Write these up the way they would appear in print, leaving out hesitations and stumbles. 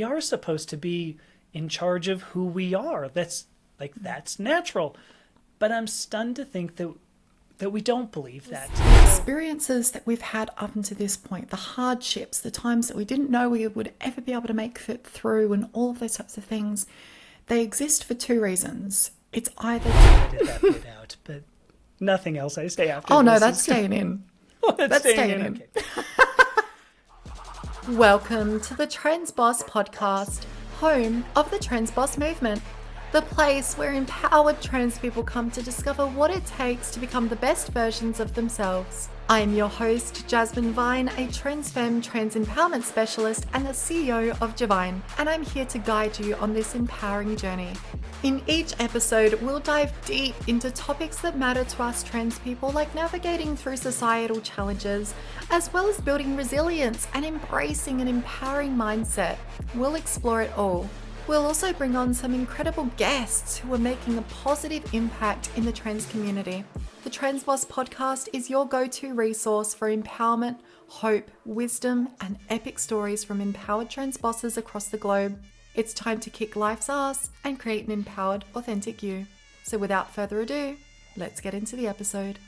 We are supposed to be in charge of who we are. That's natural. But I'm stunned to think that we don't believe that. The experiences that we've had up until this point, the hardships, the times that we didn't know we would ever be able to make it through, and all of those types of things, they exist for two reasons. It's either... Edit that bit out, but nothing else I say after Oh, no, this that's is- staying in. Oh, that's staying in. in. Okay. Welcome to the Trans Boss podcast, home of the Trans Boss movement, the place where empowered trans people come to discover what it takes to become the best versions of themselves. I am your host, Jasmine Vine, a Transfem trans empowerment specialist and the CEO of Javine, and I'm here to guide you on this empowering journey. In each episode, we'll dive deep into topics that matter to us trans people, like navigating through societal challenges, as well as building resilience and embracing an empowering mindset. We'll explore it all. We'll also bring on some incredible guests who are making a positive impact in the trans community. The Trans Boss podcast is your go-to resource for empowerment, hope, wisdom, and epic stories from empowered trans bosses across the globe. It's time to kick life's ass and create an empowered, authentic you. So without further ado, let's get into the episode.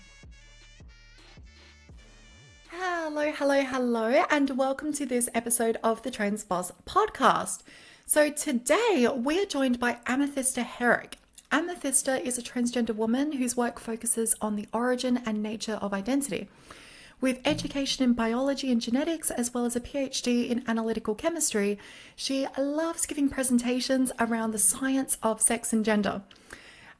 Hello, and welcome to this episode of the Trans Boss podcast. So today we are joined by Amethysta Herrick. Amethysta is a transgender woman whose work focuses on the origin and nature of identity. With education in biology and genetics, as well as a PhD in analytical chemistry, she loves giving presentations around the science of sex and gender.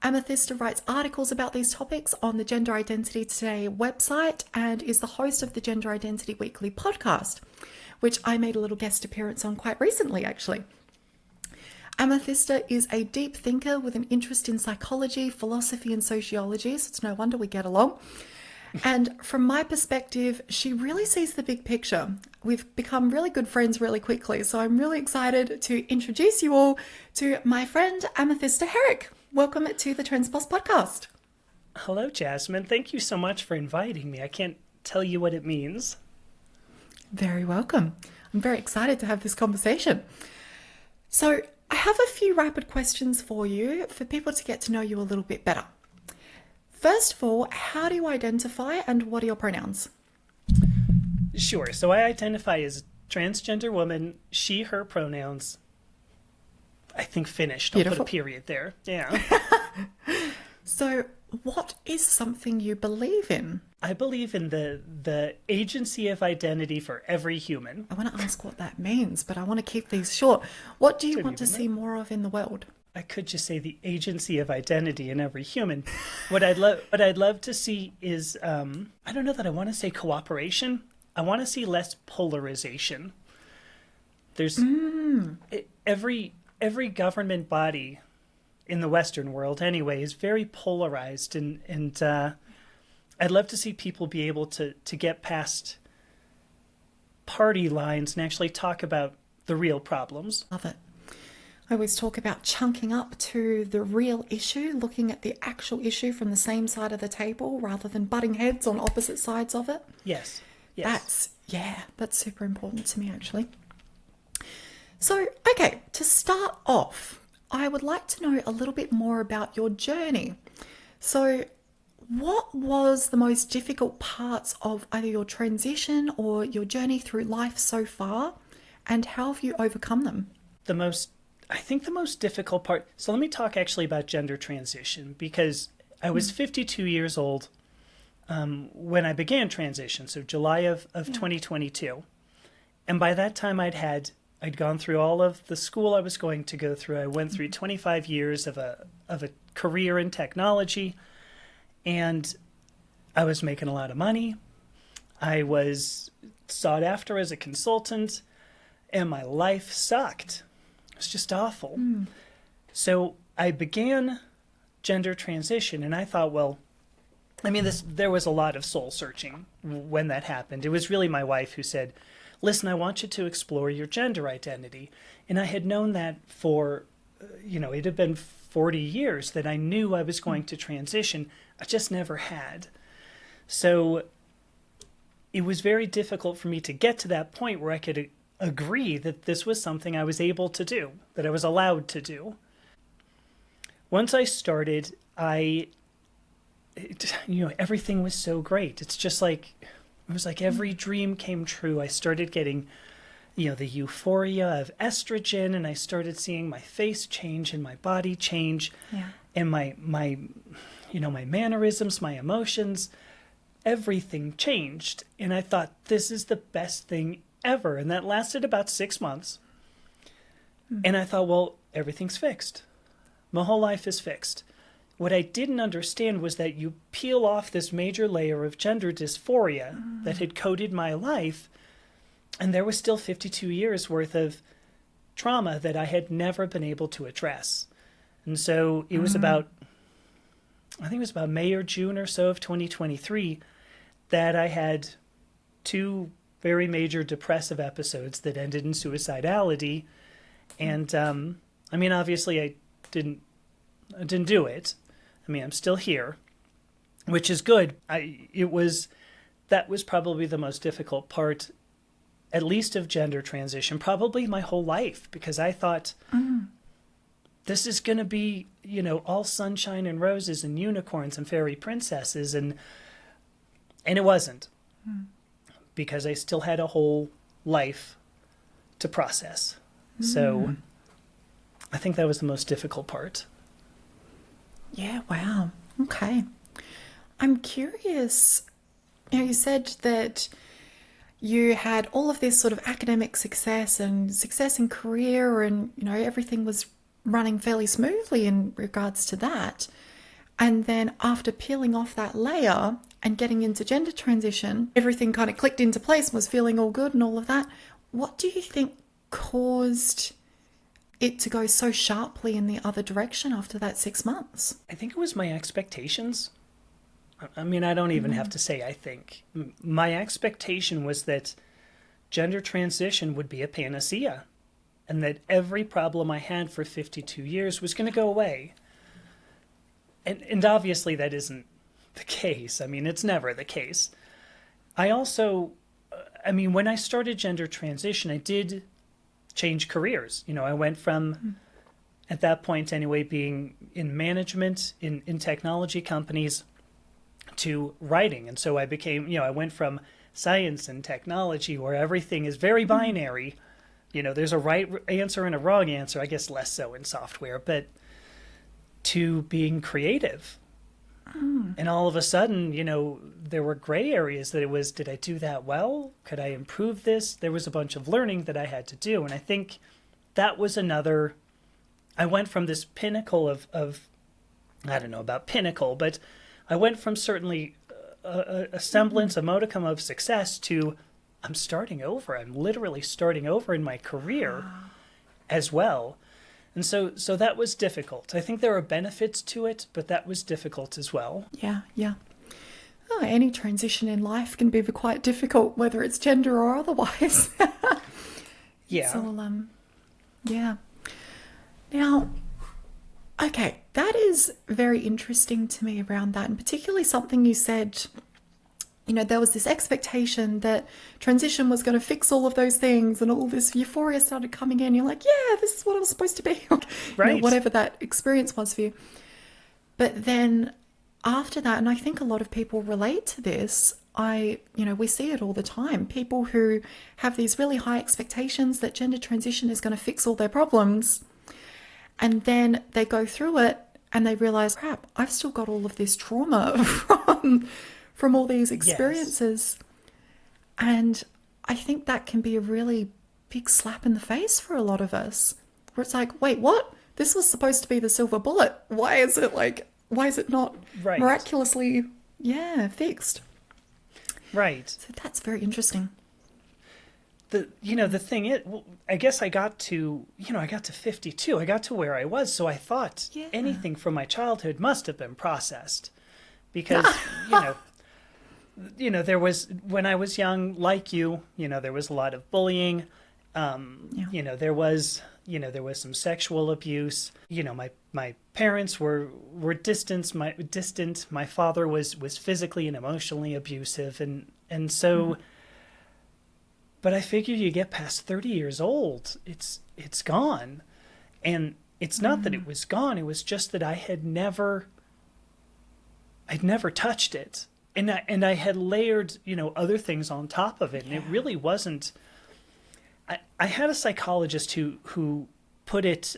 Amethysta writes articles about these topics on the Gender Identity Today website and is the host of the Gender Identity Weekly podcast, which I made a little guest appearance on quite recently, actually. Amethysta is a deep thinker with an interest in psychology, philosophy, and sociology, so it's no wonder we get along. And from my perspective, she really sees the big picture. We've become really good friends really quickly, so I'm really excited to introduce you all to my friend Amethysta Herrick. Welcome to the Trans Boss podcast. Hello, Jasmine. Thank you so much for inviting me. I can't tell you what it means. Very welcome. I'm very excited to have this conversation. So I have a few rapid questions for you for people to get to know you a little bit better. First of all, how do you identify and what are your pronouns? Sure. So I identify as transgender woman, she, her pronouns. I think finished. I'll put a period there. Yeah. So what is something you believe in? I believe in the agency of identity for every human. I want to ask what that means, but I want to keep these short. What do you want to see more of in the world? I could just say the agency of identity in every human. What I'd love to see is, I don't know that I want to say cooperation. I want to see less polarization. There's every government body in the Western world anyway is very polarized, and I'd love to see people be able to get past party lines and actually talk about the real problems. Love it. I always talk about chunking up to the real issue, looking at the actual issue from the same side of the table rather than butting heads on opposite sides of it. Yes. That's super important to me, actually. So, okay, to start off, I would like to know a little bit more about your journey. So, what was the most difficult parts of either your transition or your journey through life so far, and how have you overcome them? I think the most difficult part, so let me talk actually about gender transition, because I was 52 years old when I began transition, so July of 2022. And by that time I'd gone through all of the school I was going to go through. I went through 25 years of a career in technology, and I was making a lot of money. I was sought after as a consultant, and my life sucked. It was just awful. So I began gender transition, and I thought, well, I mean, there was a lot of soul searching when that happened. It was really my wife who said, listen, I want you to explore your gender identity. And I had known that for, it had been 40 years that I knew I was going to transition. I just never had. So it was very difficult for me to get to that point where I could agree that this was something I was able to do, that I was allowed to do. Once I started, everything was so great. It's just like, it was like every dream came true. I started getting, the euphoria of estrogen, and I started seeing my face change and my body change, and my mannerisms, my emotions, everything changed. And I thought, this is the best thing ever. And that lasted about 6 months. And I thought, well, everything's fixed. My whole life is fixed. What I didn't understand was that you peel off this major layer of gender dysphoria that had coated my life, and there was still 52 years worth of trauma that I had never been able to address. And so it was I think it was about May or June or so of 2023 that I had 2 very major depressive episodes that ended in suicidality. And obviously I didn't do it. I'm still here, which is good. That was probably the most difficult part, at least of gender transition, probably my whole life, because I thought this is going to be, all sunshine and roses and unicorns and fairy princesses, and it wasn't, because I still had a whole life to process. So I think that was the most difficult part. Yeah, wow. Okay. I'm curious, you said that you had all of this sort of academic success and success in career, and, everything was running fairly smoothly in regards to that. And then after peeling off that layer and getting into gender transition, everything kind of clicked into place and was feeling all good and all of that. What do you think caused it to go so sharply in the other direction after that 6 months? I think it was my expectations. I don't even have to say I think. My expectation was that gender transition would be a panacea, and that every problem I had for 52 years was going to go away. And obviously that isn't the case. It's never the case. I also, when I started gender transition, I did change careers. I went from, at that point anyway, being in management in technology companies to writing. And so I became, I went from science and technology, where everything is very binary. There's a right answer and a wrong answer, I guess less so in software, but to being creative. And all of a sudden, there were gray areas that it was, did I do that well? Could I improve this? There was a bunch of learning that I had to do. And I think that was I went from this pinnacle of I don't know about pinnacle, but I went from certainly a semblance, a modicum of success to I'm starting over. I'm literally starting over in my career as well. And so that was difficult. I think there are benefits to it, but that was difficult as well. Yeah. Oh, any transition in life can be quite difficult, whether it's gender or otherwise. Yeah. So, yeah. Now, okay, that is very interesting to me around that, and particularly something you said, there was this expectation that transition was going to fix all of those things, and all this euphoria started coming in. You're like, yeah, this is what it was supposed to be. Right. Whatever that experience was for you. But then after that, and I think a lot of people relate to this, we see it all the time. People who have these really high expectations that gender transition is going to fix all their problems. And then they go through it and they realize, crap, I've still got all of this trauma from all these experiences. Yes. And I think that can be a really big slap in the face for a lot of us, where it's like, wait, what? This was supposed to be the silver bullet. Why is it not miraculously, fixed? Right. So that's very interesting. The thing is, I guess I got to 52. I got to where I was. So I thought anything from my childhood must have been processed, because, there was, when I was young, like there was a lot of bullying. There was some sexual abuse. My parents were distant. My father was physically and emotionally abusive. And so But I figure you get past 30 years old, it's gone. And it's not that it was gone, it was just that I'd never touched it. And I had layered, other things on top of it. And it really wasn't. I had a psychologist who put it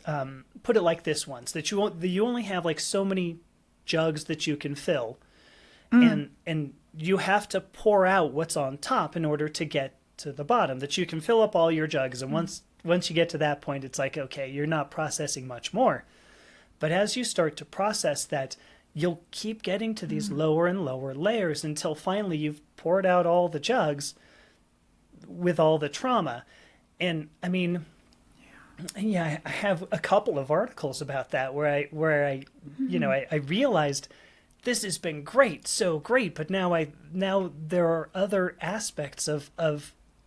like this once, that you only have like so many jugs that you can fill. And you have to pour out what's on top in order to get to the bottom, that you can fill up all your jugs. And once you get to that point, it's like, okay, you're not processing much more. But as you start to process that, you'll keep getting to these lower and lower layers until finally you've poured out all the jugs with all the trauma. And I mean, I have a couple of articles about that where I I realized this has been great, so great, but now there are other aspects of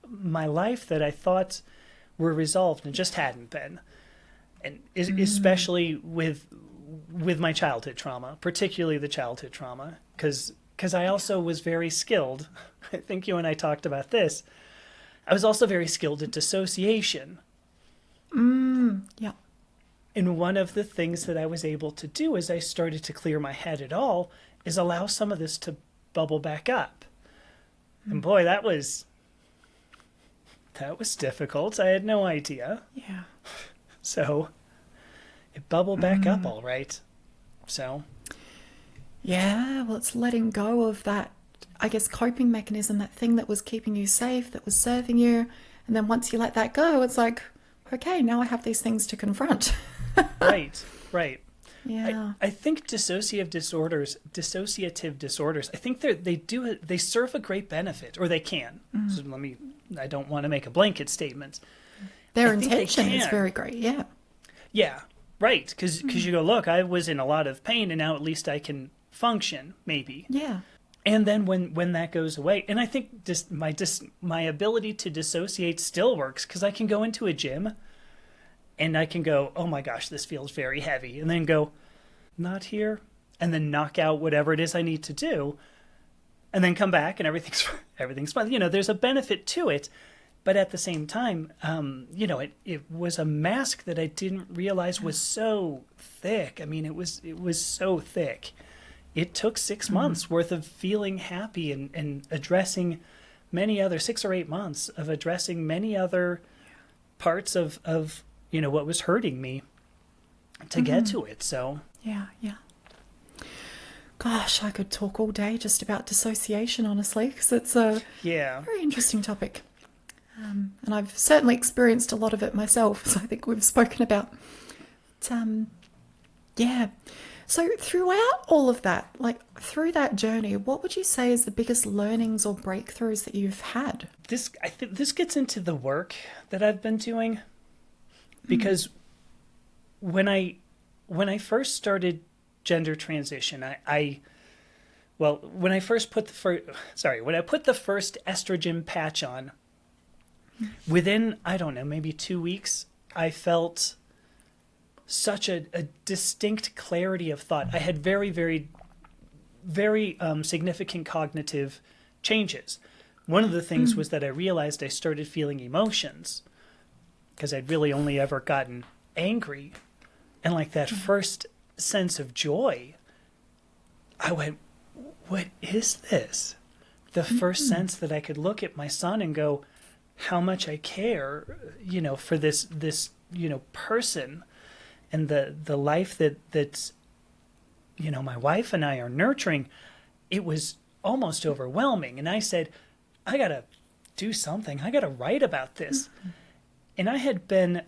my life that I thought were resolved and just hadn't been. And especially with my childhood trauma, particularly the childhood trauma, because I also was very skilled. I think you and I talked about this. I was also very skilled at dissociation. Yeah. And one of the things that I was able to do as I started to clear my head at all is allow some of this to bubble back up. And boy, that was difficult. I had no idea. Yeah. So it bubbled back up all right. So. Yeah, well, it's letting go of that, I guess, coping mechanism, that thing that was keeping you safe, that was serving you. And then once you let that go, it's like, okay, now I have these things to confront. Right. Yeah. I think dissociative disorders, I think they serve a great benefit, or they can. So I don't want to make a blanket statement. Their intention is very great, yeah. Yeah, right, because you go, look, I was in a lot of pain, and now at least I can function, maybe. Yeah. And then when that goes away, and I think my ability to dissociate still works, because I can go into a gym and I can go, oh my gosh, this feels very heavy, and then go, not here, and then knock out whatever it is I need to do, and then come back and everything's fine. There's a benefit to it, but at the same time, it was a mask that I didn't realize was so thick. I mean, it was so thick. It took 6 months worth of feeling happy and addressing 6 or 8 months of addressing many other parts of what was hurting me to get to it. So yeah. Gosh, I could talk all day just about dissociation, honestly, because it's a very interesting topic. And I've certainly experienced a lot of it myself, as I think we've spoken about. But, so throughout all of that, like through that journey, what would you say is the biggest learnings or breakthroughs that you've had? I think this gets into the work that I've been doing, because when I first started gender transition, when I put the first estrogen patch on, within, I don't know, maybe 2 weeks, I felt such a distinct clarity of thought. I had very, very, very significant cognitive changes. One of the things was that I realized I started feeling emotions, because I'd really only ever gotten angry. And like that first sense of joy, I went, what is this? The first sense that I could look at my son and go, how much I care, for this person, and the life that's my wife and I are nurturing. It was almost overwhelming. And I said, I got to do something. I got to write about this. And I had been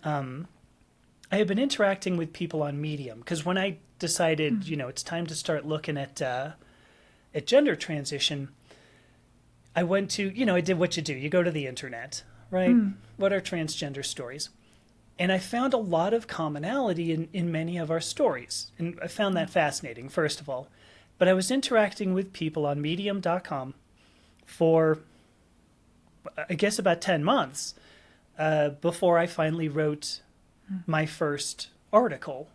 interacting with people on Medium, because when I decided, it's time to start looking at gender transition, I went to, I did what you do. You go to the internet, right? What are transgender stories? And I found a lot of commonality in many of our stories. And I found that fascinating, first of all. But I was interacting with people on medium.com for, I guess, about 10 months before I finally wrote my first article.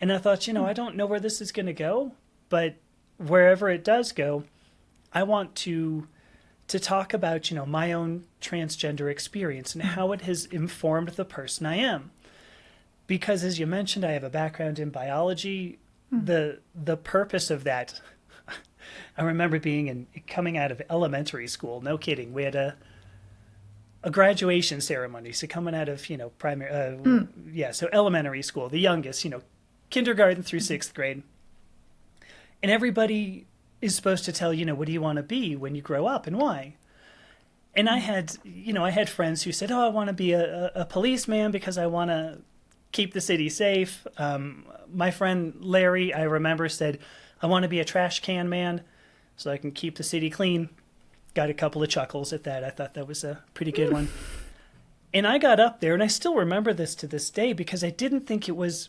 And I thought, I don't know where this is going to go, but wherever it does go, I want to to talk about, my own transgender experience and how it has informed the person I am. Because as you mentioned, I have a background in biology. The purpose of that, I remember coming out of elementary school, no kidding. We had a graduation ceremony. So coming out of, primary, so elementary school, the youngest, kindergarten through sixth grade. And everybody is supposed to tell, what do you want to be when you grow up and why? And I had friends who said, I want to be a policeman because I want to keep the city safe. My friend Larry, I remember, said, I want to be a trash can man so I can keep the city clean. Got a couple of chuckles at that. I thought that was a pretty good one. And I got up there, and I still remember this to this day because I didn't think it was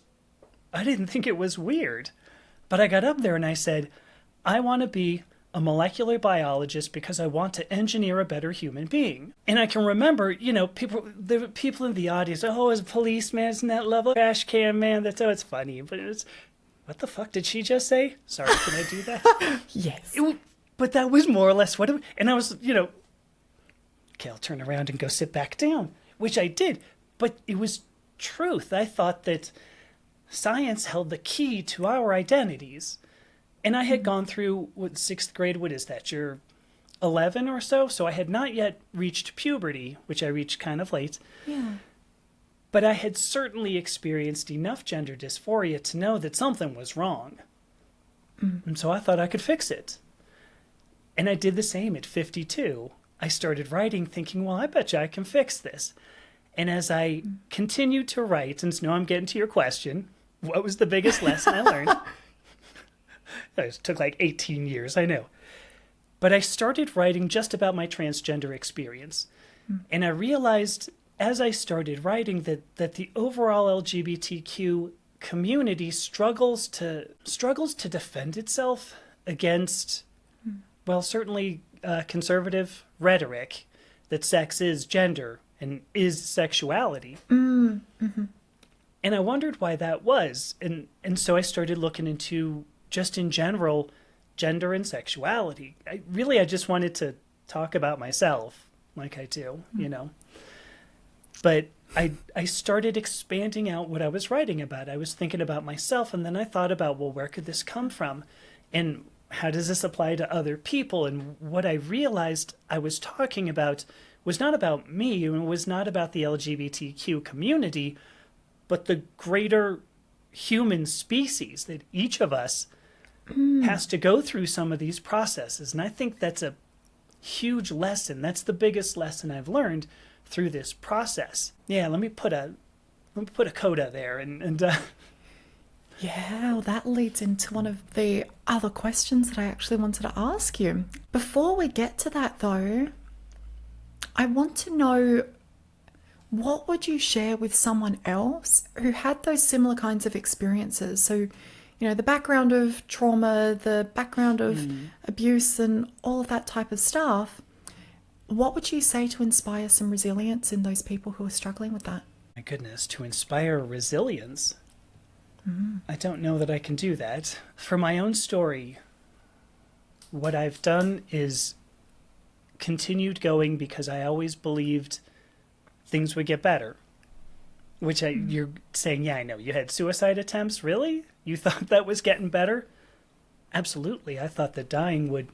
weird. But I got up there and I said, I want to be a molecular biologist because I want to engineer a better human being. And I can remember, there were people in the audience, as a policeman, isn't that level? Trash can man, it's funny. But it's, what the fuck did she just say? Sorry, can I do that? Yes. But that was more or less and I was, okay, I'll turn around and go sit back down, which I did. But it was truth. I thought that science held the key to our identities. And I had gone through, sixth grade, what is that? You're 11 or so? So I had not yet reached puberty, which I reached kind of late. Yeah. But I had certainly experienced enough gender dysphoria to know that something was wrong. And so I thought I could fix it. And I did the same at 52. I started writing thinking, well, I bet you I can fix this. And as I continued to write, and now I'm getting to your question, what was the biggest lesson I learned? It took like 18 years, I know. But I started writing just about my transgender experience. And I realized as I started writing that the overall LGBTQ community struggles to defend itself against, well, certainly conservative rhetoric that sex is gender and is sexuality. And I wondered why that was. And so I started looking into, just in general, gender and sexuality. I just wanted to talk about myself like I do, But I started expanding out what I was writing about. I was thinking about myself, and then I thought about, well, where could this come from? And how does this apply to other people? And what I realized I was talking about was not about me, and it was not about the LGBTQ community, but the greater human species, that each of us has to go through some of these processes. And I think that's a huge lesson. That's the biggest lesson I've learned through this process. Yeah, let me put a coda there and Yeah, well, that leads into one of the other questions that I actually wanted to ask you. Before we get to that though, I want to know, what would you share with someone else who had those similar kinds of experiences? So, the background of trauma, the background of abuse and all of that type of stuff. What would you say to inspire some resilience in those people who are struggling with that? My goodness, to inspire resilience? I don't know that I can do that. For my own story, what I've done is continued going because I always believed things would get better. Which you're saying, yeah, I know. You had suicide attempts? Really? You thought that was getting better? Absolutely. I thought that dying would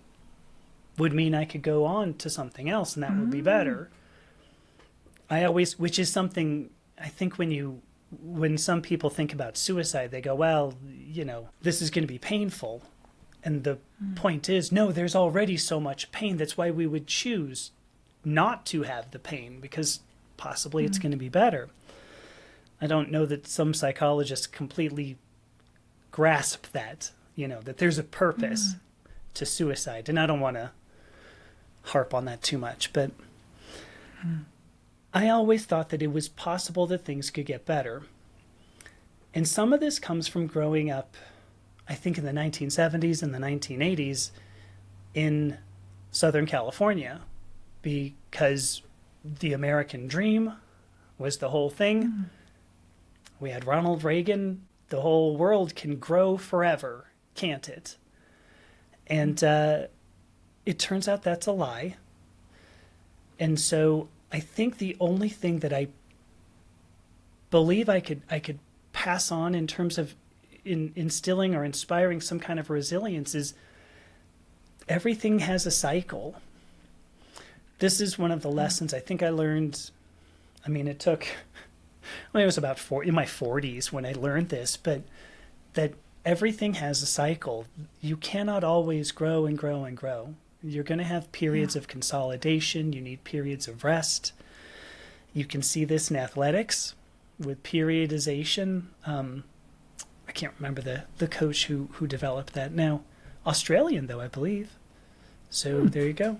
mean I could go on to something else and that would be better. Which is something, I think when some people think about suicide, they go, well, this is going to be painful. And the point is, no, there's already so much pain. That's why we would choose not to have the pain, because possibly it's going to be better. I don't know that some psychologists completely grasp that, that there's a purpose to suicide. And I don't want to harp on that too much, but I always thought that it was possible that things could get better. And some of this comes from growing up, I think in the 1970s and the 1980s in Southern California, because the American dream was the whole thing. We had Ronald Reagan. The whole world can grow forever, can't it? And it turns out that's a lie. And so I think the only thing that I believe I could pass on in terms of instilling or inspiring some kind of resilience is everything has a cycle. This is one of the lessons I think I learned. I mean, it took, it was about in my 40s when I learned this, but that everything has a cycle. You cannot always grow and grow and grow. You're going to have periods of consolidation. You need periods of rest. You can see this in athletics with periodization. I can't remember the coach who developed that now. Australian, though, I believe. So there you go.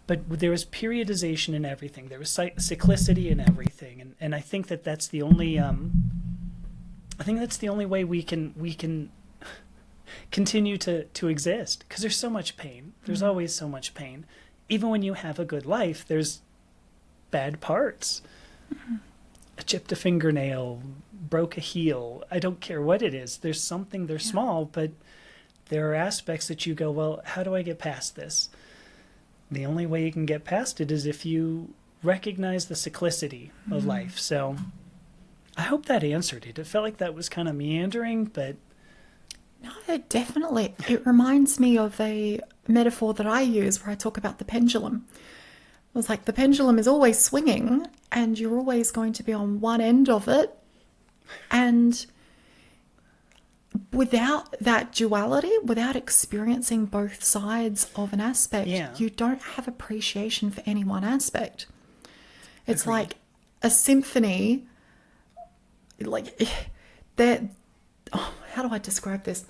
But there was periodization in everything. There was cyclicity in everything. And I think that's the only way we can continue to exist, because there's so much pain. There's always so much pain. Even when you have a good life, there's bad parts. A chipped a fingernail, broke a heel. I don't care what it is. There's something, they're small, but there are aspects that you go, well, how do I get past this? The only way you can get past it is if you recognize the cyclicity of life. So I hope that answered it. It felt like that was kind of meandering, but... No, definitely. It reminds me of a metaphor that I use where I talk about the pendulum. It was like the pendulum is always swinging and you're always going to be on one end of it. And without that duality, without experiencing both sides of an aspect, you don't have appreciation for any one aspect. It's Agreed. like a symphony, like how do I describe this?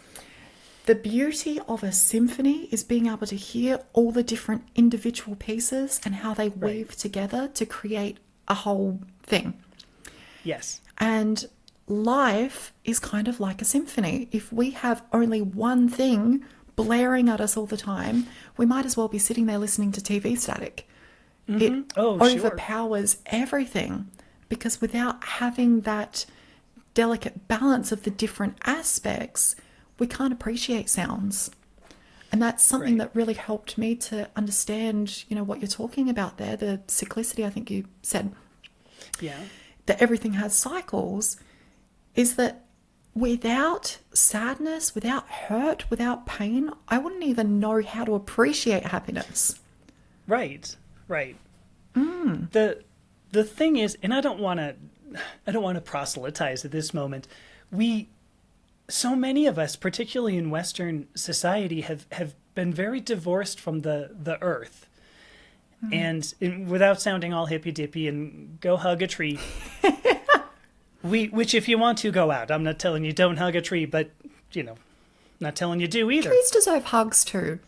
The beauty of a symphony is being able to hear all the different individual pieces and how they weave together to create a whole thing. Yes. And life is kind of like a symphony. If we have only one thing blaring at us all the time, we might as well be sitting there listening to TV static. It overpowers everything, because without having that delicate balance of the different aspects, we can't appreciate sounds. And that's something that really helped me to understand, what you're talking about there, the cyclicity, I think you said. Yeah. That everything has cycles, is that without sadness, without hurt, without pain, I wouldn't even know how to appreciate happiness. Right. The thing is, and I don't want to proselytize at this moment. So many of us, particularly in Western society, have been very divorced from the earth. And without sounding all hippy dippy and go hug a tree, which if you want to, go out. I'm not telling you don't hug a tree, but not telling you do either. Trees deserve hugs too.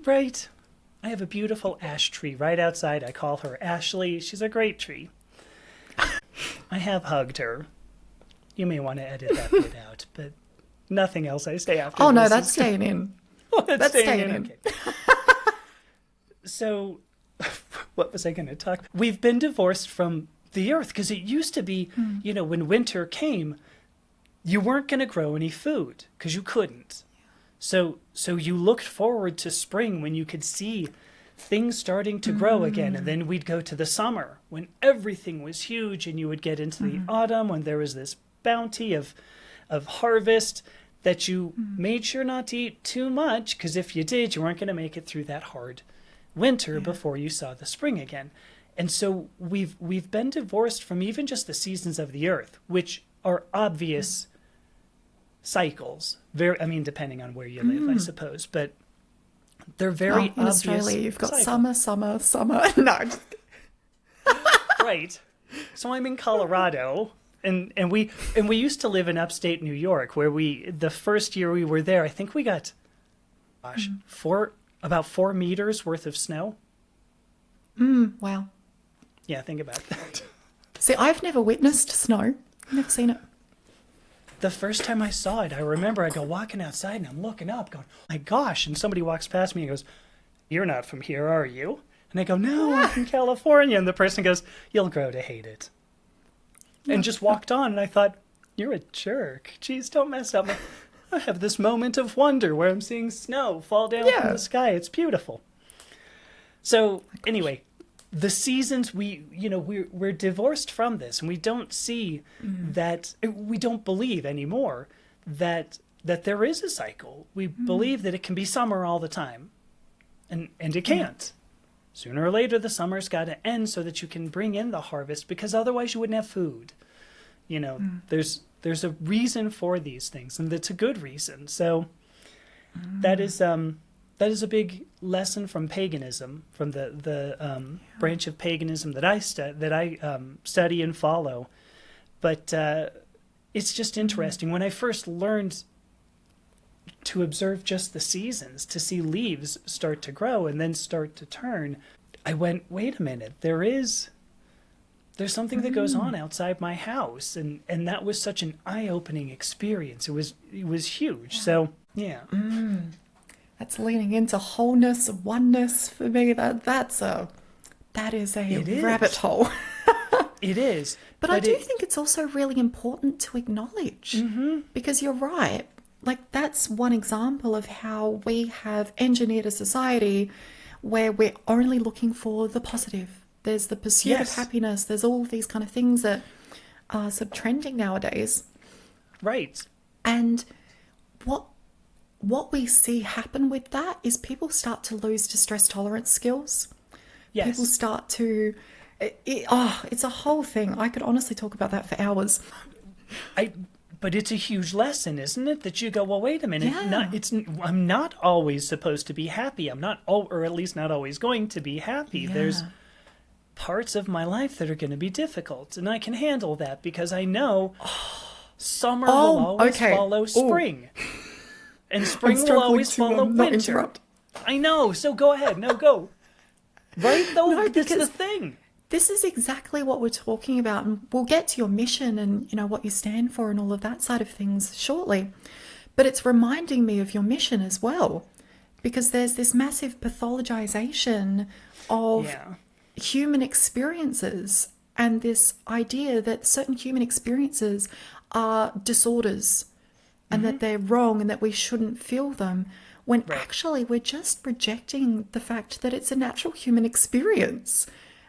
Right. I have a beautiful ash tree right outside. I call her Ashley. She's a great tree. I have hugged her. You may want to edit that bit out, but nothing else I say after. Oh no, that's staying in. Oh, that's staying in. in. Okay. So, what was I going to talk? We've been divorced from the earth, because it used to be, when winter came, you weren't going to grow any food because you couldn't. So you looked forward to spring when you could see things starting to grow again. And then we'd go to the summer when everything was huge, and you would get into the autumn when there was this bounty of harvest that you made sure not to eat too much, because if you did, you weren't going to make it through that hard winter before you saw the spring again. And so we've been divorced from even just the seasons of the earth, which are obvious cycles. Depending on where you live, I suppose, but they're very in obvious. Australia, you've got cycles. summer. No. Right. So I'm in Colorado, and we used to live in upstate New York, where the first year we were there, I think we got about 4 meters worth of snow. Wow. Yeah, think about that. See, I've never witnessed snow. I've never seen it. The first time I saw it, I remember I go walking outside and I'm looking up going, oh my gosh. And somebody walks past me and goes, you're not from here, are you? And I go, no, I'm from California. And the person goes, you'll grow to hate it. And just walked on. And I thought, you're a jerk. Jeez, don't mess up. I have this moment of wonder where I'm seeing snow fall down from the sky. It's beautiful. So anyway, the seasons, we're divorced from this, and we don't see that, we don't believe anymore that there is a cycle. We believe that it can be summer all the time, and it can't. Sooner or later, the summer's got to end so that you can bring in the harvest, because otherwise you wouldn't have food. There's a reason for these things, and it's a good reason. So that is a big lesson from paganism, from the branch of paganism that I study and follow. But it's just interesting. When I first learned to observe just the seasons, to see leaves start to grow and then start to turn, I went, wait a minute, there's something that goes on outside my house, and that was such an eye-opening experience. It was huge. So yeah. That's leaning into wholeness, oneness for me. That is a rabbit hole. It is. But I do think it's also really important to acknowledge, because you're right. Like, that's one example of how we have engineered a society where we're only looking for the positive. There's the pursuit of happiness. There's all of these kind of things that are sort of trending nowadays. Right. And what we see happen with that is people start to lose distress tolerance skills. Yes. People start to... it's a whole thing. I could honestly talk about that for hours. But it's a huge lesson, isn't it? That you go, well, wait a minute. Yeah. I'm not always supposed to be happy. I'm not, or at least not always going to be happy. Yeah. There's parts of my life that are going to be difficult, and I can handle that because I know summer will always follow spring. And spring will always follow winter. I know, so go ahead. No, go. Right, though? No, that's the thing. This is exactly what we're talking about, and we'll get to your mission and, what you stand for and all of that side of things shortly. But it's reminding me of your mission as well, because there's this massive pathologization of human experiences, and this idea that certain human experiences are disorders and that they're wrong and that we shouldn't feel them, when actually we're just rejecting the fact that it's a natural human experience.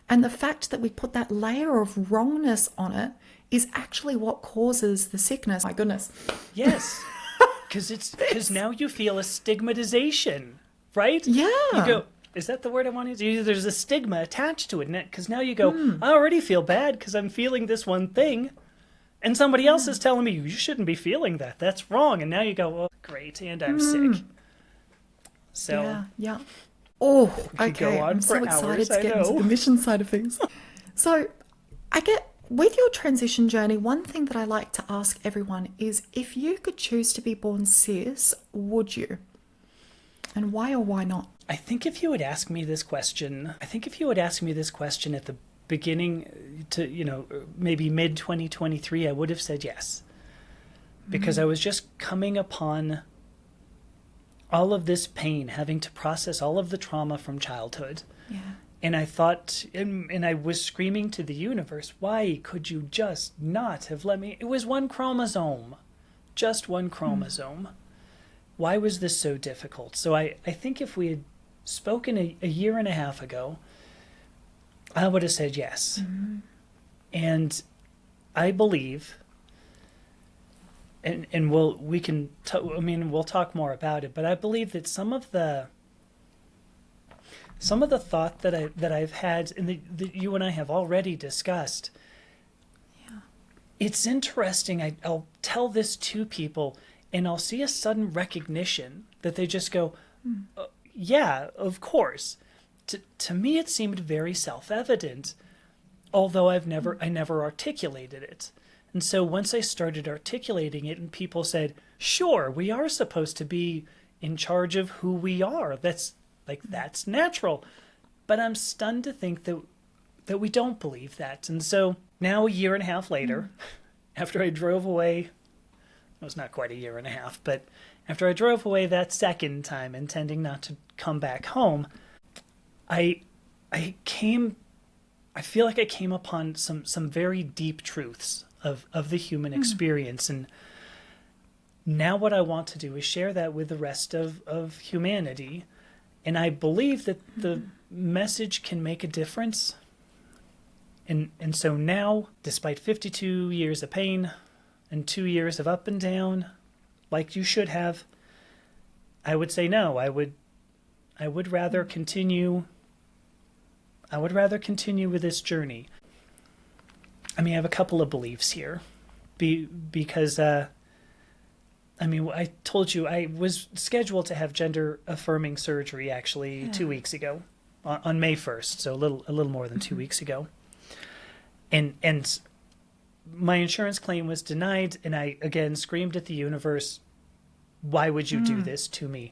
And the fact that we put that layer of wrongness on it is actually what causes the sickness. My goodness. Yes. Because now you feel a stigmatization, right? Yeah. You go, is that the word I wanted to use? There's a stigma attached to it. Because now you go, I already feel bad because I'm feeling this one thing. And somebody else is telling me, you shouldn't be feeling that. That's wrong. And now you go, oh, great, and I'm sick. So. Yeah. Oh, okay. I'm so excited to get into the mission side of things. So with your transition journey, one thing that I like to ask everyone is, if you could choose to be born cis, would you? And why or why not? I think if you had asked me this question at the beginning to, maybe mid 2023, I would have said yes. Because I was just coming upon all of this pain, having to process all of the trauma from childhood. Yeah. And I thought, and I was screaming to the universe, why could you just not have let me? It was one chromosome, just one chromosome. Why was this so difficult? So I think if we had spoken a year and a half ago, I would have said yes. And I believe... And we'll talk more about it, but I believe that some of the thought that I've had and that you and I have already discussed. Yeah. It's interesting. I'll tell this to people, and I'll see a sudden recognition that they just go, "Yeah, of course." To me, it seemed very self-evident, although I never articulated it. And so once I started articulating it and people said, sure, we are supposed to be in charge of who we are. That's natural. But I'm stunned to think that we don't believe that. And so now, a year and a half later, after I drove away, well, it's not quite a year and a half, but after I drove away that second time, intending not to come back home, I feel like I came upon some very deep truths of the human experience. And now what I want to do is share that with the rest of humanity. And I believe that message can make a difference. And so now, despite 52 years of pain and 2 years of up and down, like you should have, I would say no. I would rather continue. I would rather continue with this journey. I mean, I have a couple of beliefs here, because I told you I was scheduled to have gender affirming surgery actually 2 weeks ago, on May 1st, so a little more than 2 weeks ago. And my insurance claim was denied, and I again screamed at the universe, "Why would you do this to me?"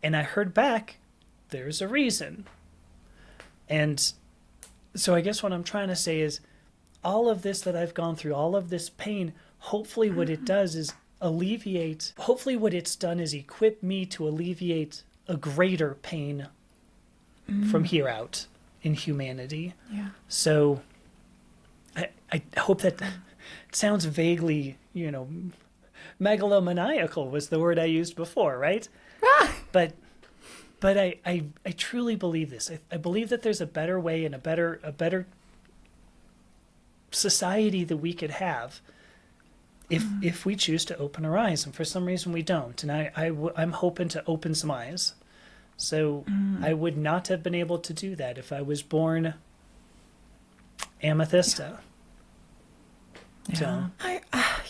And I heard back, "There's a reason." And so I guess what I'm trying to say is, all of this that I've gone through, all of this pain, hopefully what it does is alleviate, hopefully what it's done is equip me to alleviate a greater pain from here out in humanity. Yeah. So I hope that it sounds vaguely, megalomaniacal was the word I used before, right? But I truly believe this. I believe that there's a better way and a better society that we could have if we choose to open our eyes, and for some reason we don't. And I'm hoping to open some eyes. So I would not have been able to do that if I was born Amethysta. Yeah. So.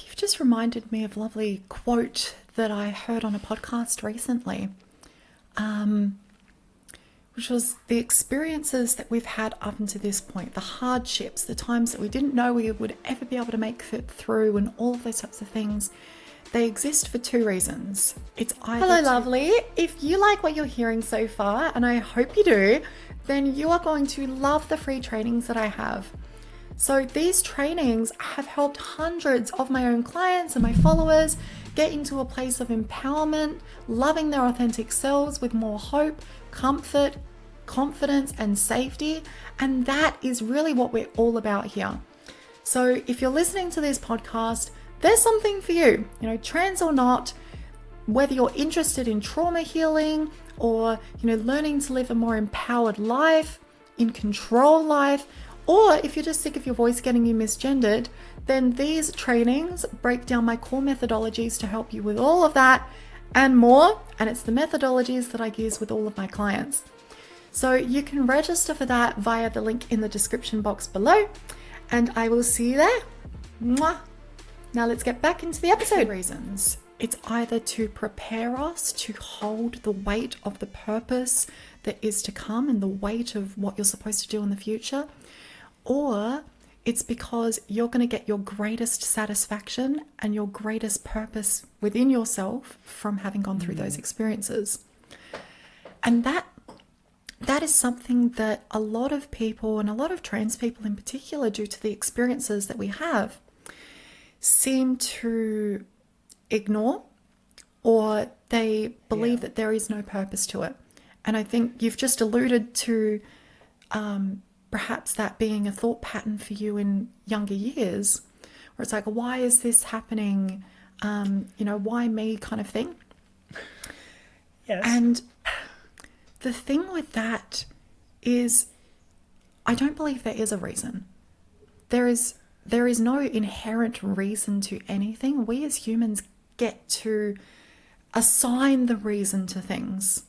You've just reminded me of a lovely quote that I heard on a podcast recently, which was, the experiences that we've had up until this point, the hardships, the times that we didn't know we would ever be able to make it through, and all of those types of things, they exist for two reasons. It's either Hello, lovely. If you like what you're hearing so far, and I hope you do, then you are going to love the free trainings that I have. So these trainings have helped hundreds of my own clients and my followers get into a place of empowerment, loving their authentic selves with more hope, comfort, confidence, and safety. And that is really what we're all about here. So if you're listening to this podcast, there's something for you, trans or not, whether you're interested in trauma healing or, learning to live a more empowered life, in control life, or if you're just sick of your voice getting you misgendered, then these trainings break down my core methodologies to help you with all of that and more. And it's the methodologies that I use with all of my clients. So you can register for that via the link in the description box below, and I will see you there. Mwah. Now let's get back into the episode. Reasons. It's either to prepare us to hold the weight of the purpose that is to come and the weight of what you're supposed to do in the future, or it's because you're going to get your greatest satisfaction and your greatest purpose within yourself from having gone through those experiences. And that is something that a lot of people, and a lot of trans people in particular, due to the experiences that we have, seem to ignore, or they believe that there is no purpose to it. And I think you've just alluded to perhaps that being a thought pattern for you in younger years, where it's like, why is this happening? Why me, kind of thing. Yes. And the thing with that is, I don't believe there is a reason. There is no inherent reason to anything. We as humans get to assign the reason to things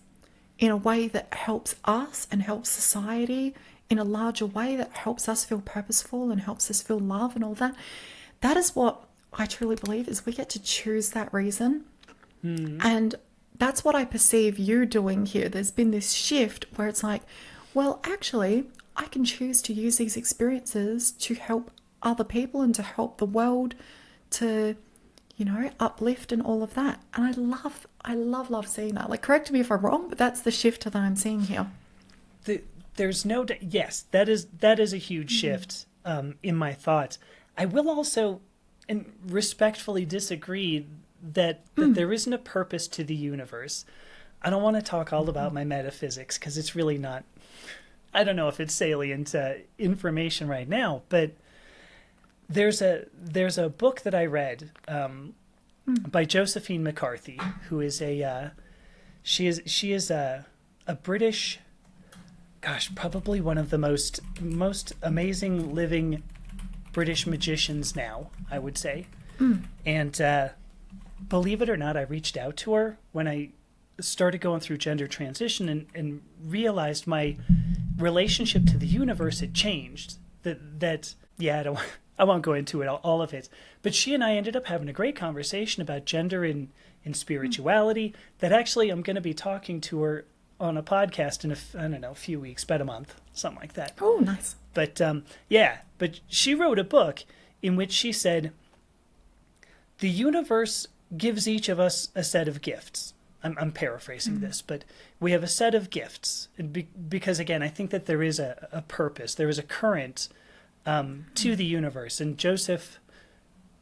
in a way that helps us and helps society, in a larger way that helps us feel purposeful and helps us feel love and all that. That is what I truly believe, is we get to choose that reason. And that's what I perceive you doing here. There's been this shift where it's like, well, actually, I can choose to use these experiences to help other people and to help the world to, uplift and all of that. And I love seeing that. Like, correct me if I'm wrong, but that's the shift that I'm seeing here. There's no yes, that is a huge shift in my thoughts. I will also, and respectfully disagree that there isn't a purpose to the universe. I don't want to talk all about my metaphysics, because it's really not, I don't know if it's salient information right now, but there's a book that I read by Josephine McCarthy, who is she is a British gosh, probably one of the most amazing living British magicians now, I would say. And believe it or not, I reached out to her when I started going through gender transition and realized my relationship to the universe had changed. I won't go into it, all of it. But she and I ended up having a great conversation about gender and spirituality that actually I'm going to be talking to her on a podcast in a few weeks, about a month, something like that. Oh, nice. But but she wrote a book in which she said, the universe gives each of us a set of gifts. I'm paraphrasing this, but we have a set of gifts because, again, I think that there is a purpose. There is a current to the universe. And Joseph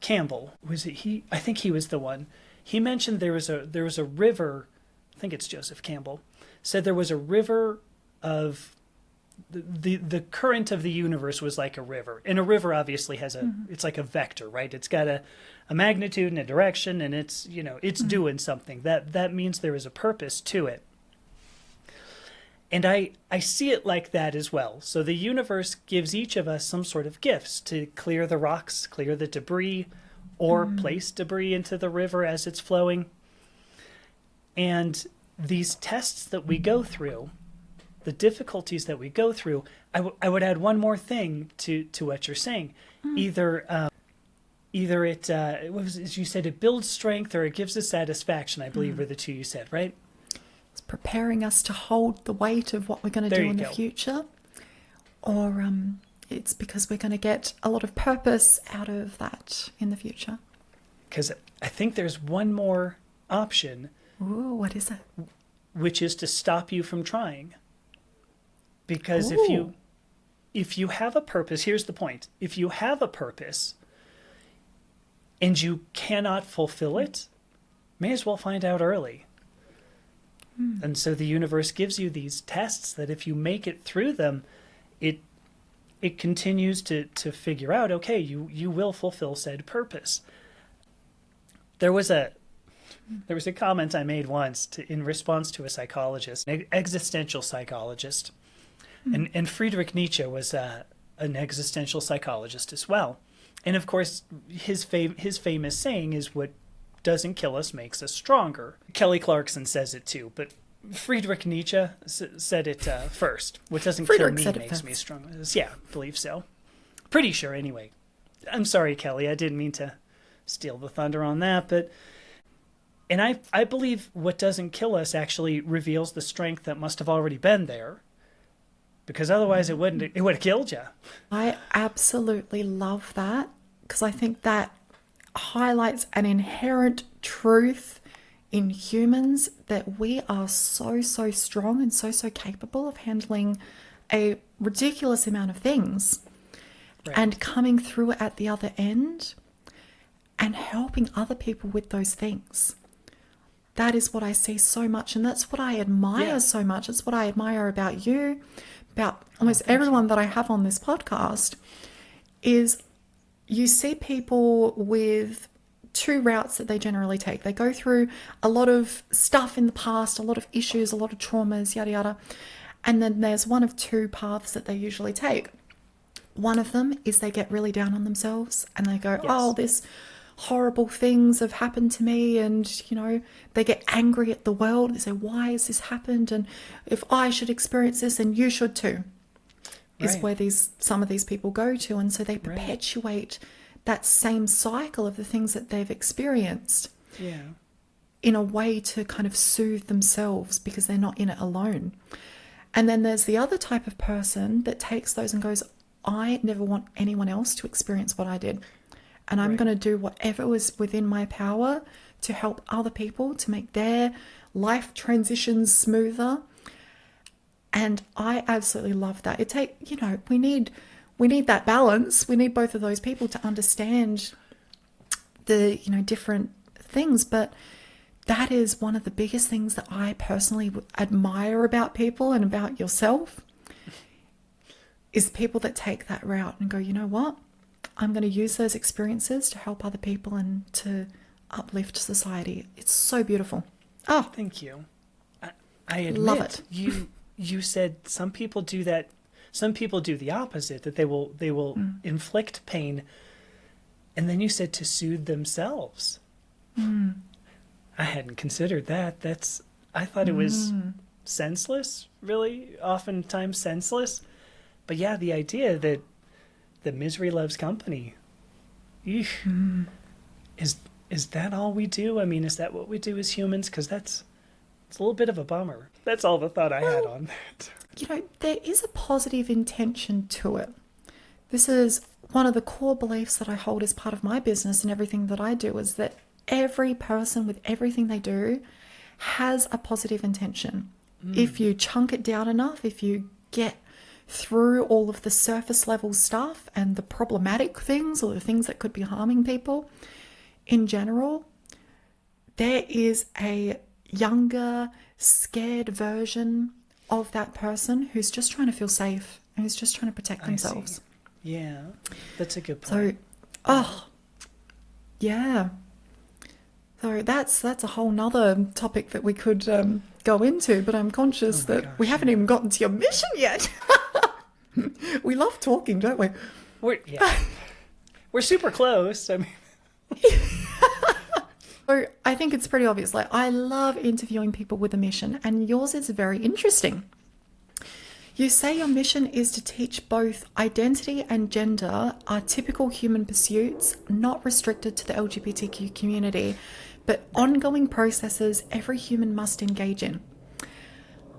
Campbell, was it he? I think he was the one. He mentioned there was a river. I think it's Joseph Campbell said there was a river of the current of the universe was like a river, and a river obviously has it's like a vector, right? It's got a magnitude and a direction, and it's doing something. That means there is a purpose to it. And I see it like that as well. So the universe gives each of us some sort of gifts to clear the rocks, clear the debris, or place debris into the river as it's flowing. And these tests that we go through, the difficulties that we go through, I would add one more thing to what you're saying. Either it, as you said, it builds strength, or it gives us satisfaction, I believe were the two you said, right? It's preparing us to hold the weight of what we're going to do in the future. Or it's because we're going to get a lot of purpose out of that in the future. Because I think there's one more option. Ooh, what is it? Which is to stop you from trying. Because if you have a purpose, here's the point. If you have a purpose and you cannot fulfill it, may as well find out early. And so the universe gives you these tests that if you make it through them, it continues to figure out, okay, you will fulfill said purpose. There was a comment I made once in response to a psychologist, an existential psychologist. And Friedrich Nietzsche was an existential psychologist as well. And of course, his famous saying is, what doesn't kill us makes us stronger. Kelly Clarkson says it too, but Friedrich Nietzsche said it first. What doesn't kill me makes me stronger. Yeah, I believe so. Pretty sure anyway. I'm sorry, Kelly. I didn't mean to steal the thunder on that, but... And I believe what doesn't kill us actually reveals the strength that must have already been there, because otherwise it would have killed you. I absolutely love that, because I think that highlights an inherent truth in humans, that we are so strong and so capable of handling a ridiculous amount of things, and coming through it at the other end and helping other people with those things. That is what I see so much, and that's what I admire so much. It's what I admire about you, about almost everyone that I have on this podcast, is you see people with two routes that they generally take. They go through a lot of stuff in the past, a lot of issues, a lot of traumas, yada yada, and then there's one of two paths that they usually take. One of them is they get really down on themselves and they go, oh, this horrible things have happened to me, and they get angry at the world. They say, why has this happened, and if I should experience this, and you should too, is where some of these people go to. And so they perpetuate that same cycle of the things that they've experienced in a way to kind of soothe themselves, because they're not in it alone. And then there's the other type of person that takes those and goes, I never want anyone else to experience what I did. And I'm going to do whatever was within my power to help other people to make their life transitions smoother. And I absolutely love that. We need that balance. We need both of those people to understand the, different things. But that is one of the biggest things that I personally admire about people and about yourself, is people that take that route and go, you know what? I'm going to use those experiences to help other people and to uplift society. It's so beautiful. Oh, thank you. I admit, love it. you said some people do that. Some people do the opposite, that they will inflict pain. And then you said to soothe themselves. I hadn't considered that. I thought it was senseless, really, oftentimes senseless. But yeah, the idea that the misery loves company. Eesh. Is that all we do? I mean, is that what we do as humans? Because it's a little bit of a bummer. That's all the thought I had on that. You know, there is a positive intention to it. This is one of the core beliefs that I hold as part of my business and everything that I do, is that every person with everything they do has a positive intention. If you chunk it down enough, if you get through all of the surface level stuff and the problematic things or the things that could be harming people in general, there is a younger, scared version of that person who's just trying to feel safe and who's just trying to protect themselves. Yeah, that's a good point. So, yeah. So that's a whole nother topic that we could go into, but I'm conscious that we haven't even gotten to your mission yet. We love talking, don't we? We're super close. I mean, so I think it's pretty obvious. Like, I love interviewing people with a mission, and yours is very interesting. You say your mission is to teach both identity and gender are typical human pursuits, not restricted to the LGBTQ community, but ongoing processes every human must engage in.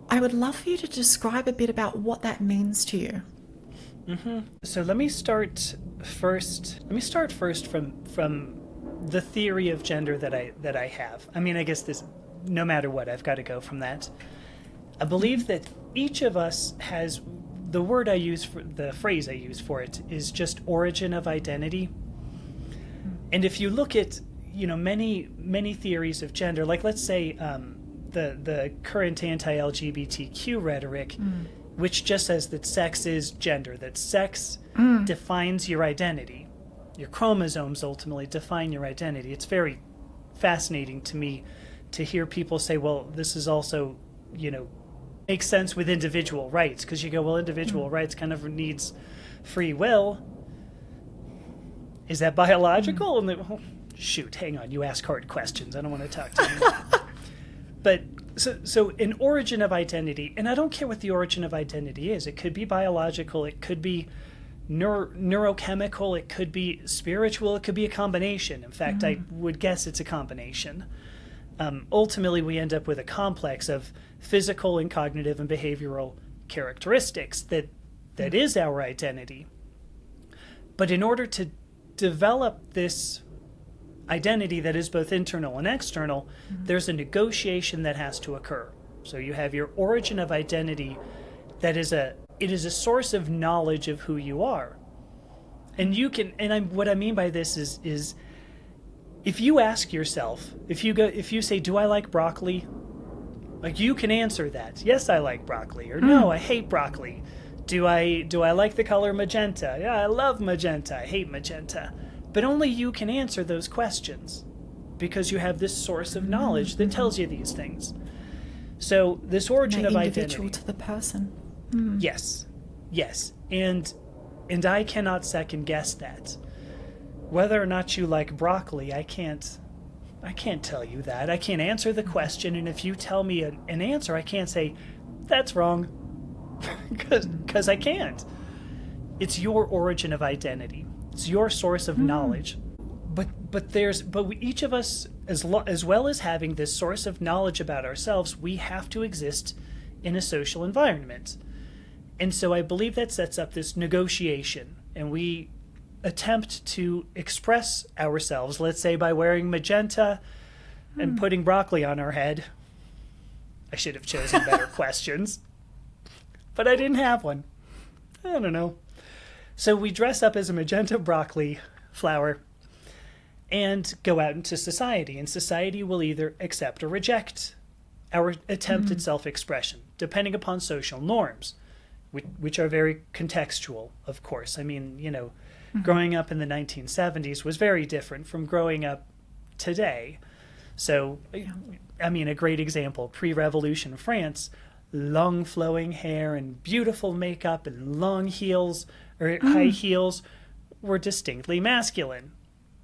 I would love for you to describe a bit about what that means to you. So let me start first from the theory of gender that I have. I mean, I guess no matter what, I've got to go from that. I believe that each of us has the phrase I use for it is just origin of identity. And if you look at, many theories of gender, like let's say the current anti-LGBTQ rhetoric, which just says that sex is gender, that sex defines your identity. Your chromosomes ultimately define your identity. It's very fascinating to me to hear people say, well, this is also, makes sense with individual rights, because you go, well, individual rights kind of needs free will. Is that biological? And shoot, hang on, you ask hard questions. I don't want to talk to you. But so an origin of identity, and I don't care what the origin of identity is. It could be biological, it could be neurochemical, it could be spiritual, it could be a combination. In fact, I would guess it's a combination. Ultimately, we end up with a complex of physical and cognitive and behavioral characteristics that is our identity. But in order to develop this identity that is both internal and external, there's a negotiation that has to occur. So you have your origin of identity that is it is a source of knowledge of who you are. And what I mean by this is if you ask yourself, if you say, do I like broccoli? Like, you can answer that. Yes, I like broccoli. Or no, I hate broccoli. Do I like the color magenta? Yeah, I love magenta. I hate magenta. But only you can answer those questions because you have this source of knowledge that tells you these things. So this origin of identity. Individual to the person. Yes. And I cannot second guess that. Whether or not you like broccoli, I can't tell you that. I can't answer the question, and if you tell me an answer, I can't say, that's wrong, because I can't. It's your origin of identity. It's your source of knowledge. But each of us, as well as having this source of knowledge about ourselves, we have to exist in a social environment. And so I believe that sets up this negotiation, and we attempt to express ourselves, let's say by wearing magenta and putting broccoli on our head. I should have chosen better questions, but I didn't have one. I don't know. So we dress up as a magenta broccoli flower and go out into society, and society will either accept or reject our attempted self-expression, depending upon social norms, which are very contextual, of course. I mean, growing up in the 1970s was very different from growing up today. So, I mean, a great example, pre-revolution France, long flowing hair and beautiful makeup and long heels or high heels were distinctly masculine.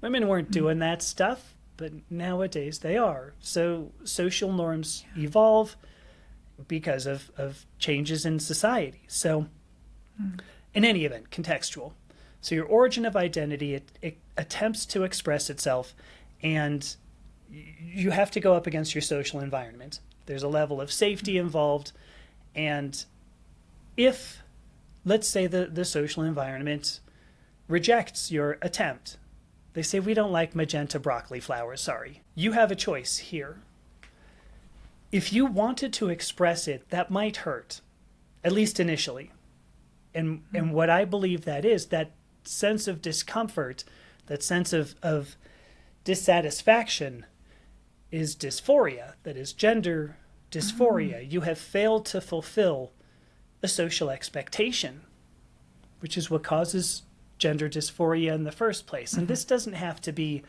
Women weren't doing that stuff, but nowadays they are. So social norms evolve because of changes in society. So in any event, contextual. So your origin of identity, it attempts to express itself, and you have to go up against your social environment. There's a level of safety involved, and if, let's say, the social environment rejects your attempt, they say, we don't like magenta broccoli flowers, sorry. You have a choice here. If you wanted to express it, that might hurt, at least initially. And what I believe that is, that sense of discomfort, that sense of dissatisfaction is dysphoria, that is gender dysphoria. You have failed to fulfill a social expectation, which is what causes gender dysphoria in the first place. And this doesn't have to be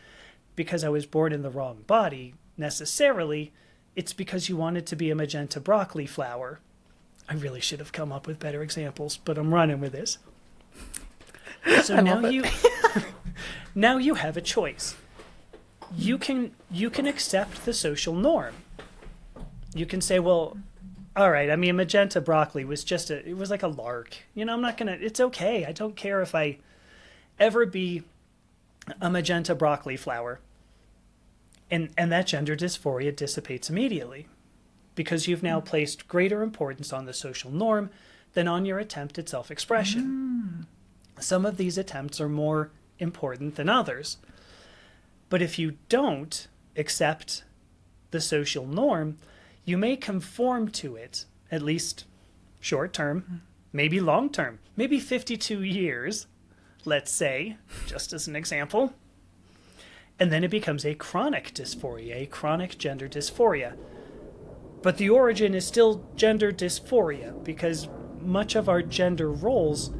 because I was born in the wrong body necessarily. It's because you wanted to be a magenta broccoli flower. I really should have come up with better examples, but I'm running with this. So now you have a choice. You can accept the social norm. You can say, well, all right, I mean, magenta broccoli was it was like a lark. I'm not going to, it's okay. I don't care if I ever be a magenta broccoli flower. And that gender dysphoria dissipates immediately because you've now placed greater importance on the social norm than on your attempt at self-expression. Some of these attempts are more important than others. But if you don't accept the social norm, you may conform to it, at least short term, maybe long term, maybe 52 years, let's say, just as an example. And then it becomes a chronic dysphoria, a chronic gender dysphoria. But the origin is still gender dysphoria because much of our gender roles,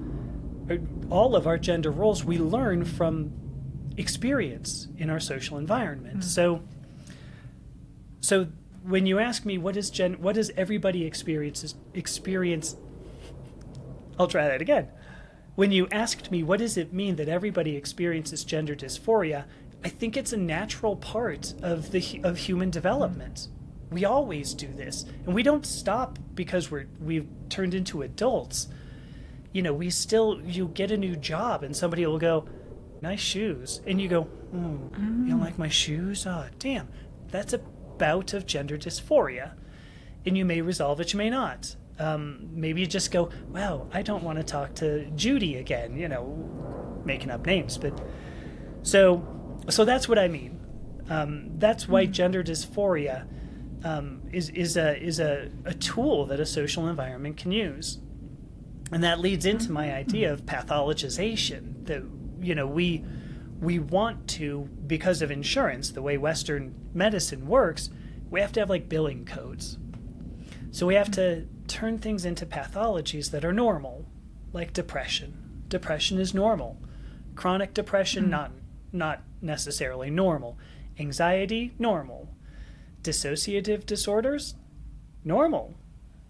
all of our gender roles, we learn from experience in our social environment. So when you ask me what does everybody experience, I'll try that again. When you asked me what does it mean that everybody experiences gender dysphoria, I think it's a natural part of human development. We always do this, and we don't stop because we've turned into adults. You get a new job and somebody will go, nice shoes. And you go, you don't like my shoes? Oh, damn. That's a bout of gender dysphoria. And you may resolve it, you may not. Maybe you just go, wow, I don't want to talk to Judy again, making up names. But so that's what I mean. That's why gender dysphoria is a tool that a social environment can use. And that leads into my idea of pathologization, that we want to, because of insurance, the way Western medicine works, we have to have like billing codes. So we have to turn things into pathologies that are normal, like depression. Depression is normal. Chronic depression, not necessarily normal. Anxiety, normal. Dissociative disorders, normal.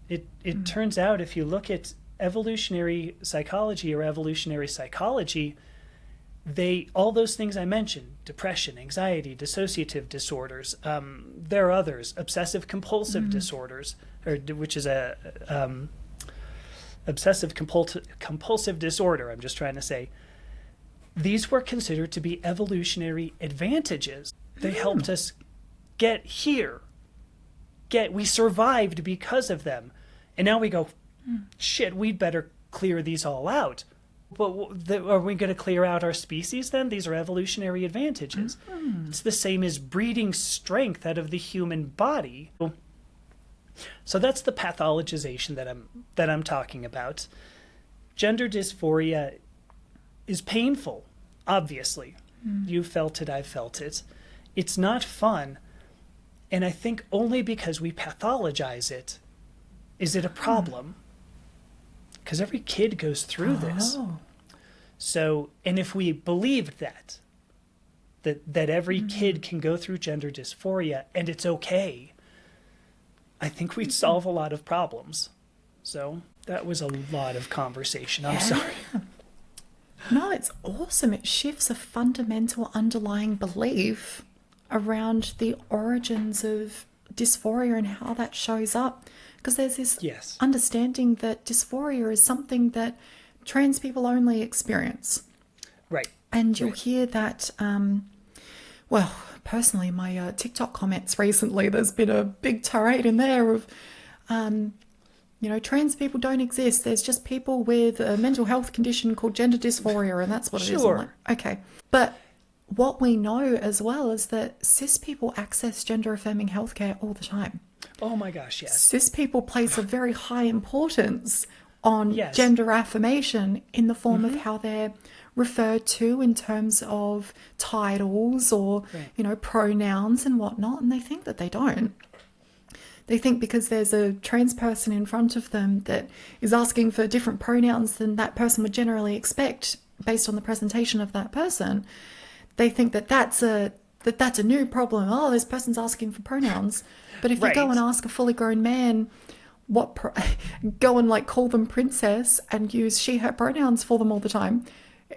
It turns out if you look at evolutionary psychology, all those things I mentioned, depression, anxiety, dissociative disorders, there are others, obsessive compulsive disorders, which is a obsessive compulsive disorder, I'm just trying to say. These were considered to be evolutionary advantages. They helped us get here. We survived because of them. And now we go, shit, we'd better clear these all out. But are we going to clear out our species then? These are evolutionary advantages. It's the same as breeding strength out of the human body. So that's the pathologization that I'm talking about. Gender dysphoria is painful, obviously. You felt it, I've felt it. It's not fun. And I think only because we pathologize it is it a problem. Because every kid goes through this. So, and if we believed that every kid can go through gender dysphoria and it's okay, I think we'd solve a lot of problems. So that was a lot of conversation. I'm sorry. No, it's awesome. It shifts a fundamental underlying belief around the origins of dysphoria and how that shows up. Because there's this Yes. understanding that dysphoria is something that trans people only experience. Right. And you'll hear that, well, personally, my TikTok comments recently, there's been a big tirade in there of, trans people don't exist. There's just people with a mental health condition called gender dysphoria, and that's what it is. I'm like, okay. But what we know as well is that cis people access gender affirming healthcare all the time. Oh my gosh, yes. Cis people place a very high importance on gender affirmation in the form of how they're referred to in terms of titles or, pronouns and whatnot, and they think that they don't. They think because there's a trans person in front of them that is asking for different pronouns than that person would generally expect based on the presentation of that person, they think that that's a new problem. Oh, this person's asking for pronouns. But if you go and ask a fully grown man go and call them princess and use she, her pronouns for them all the time,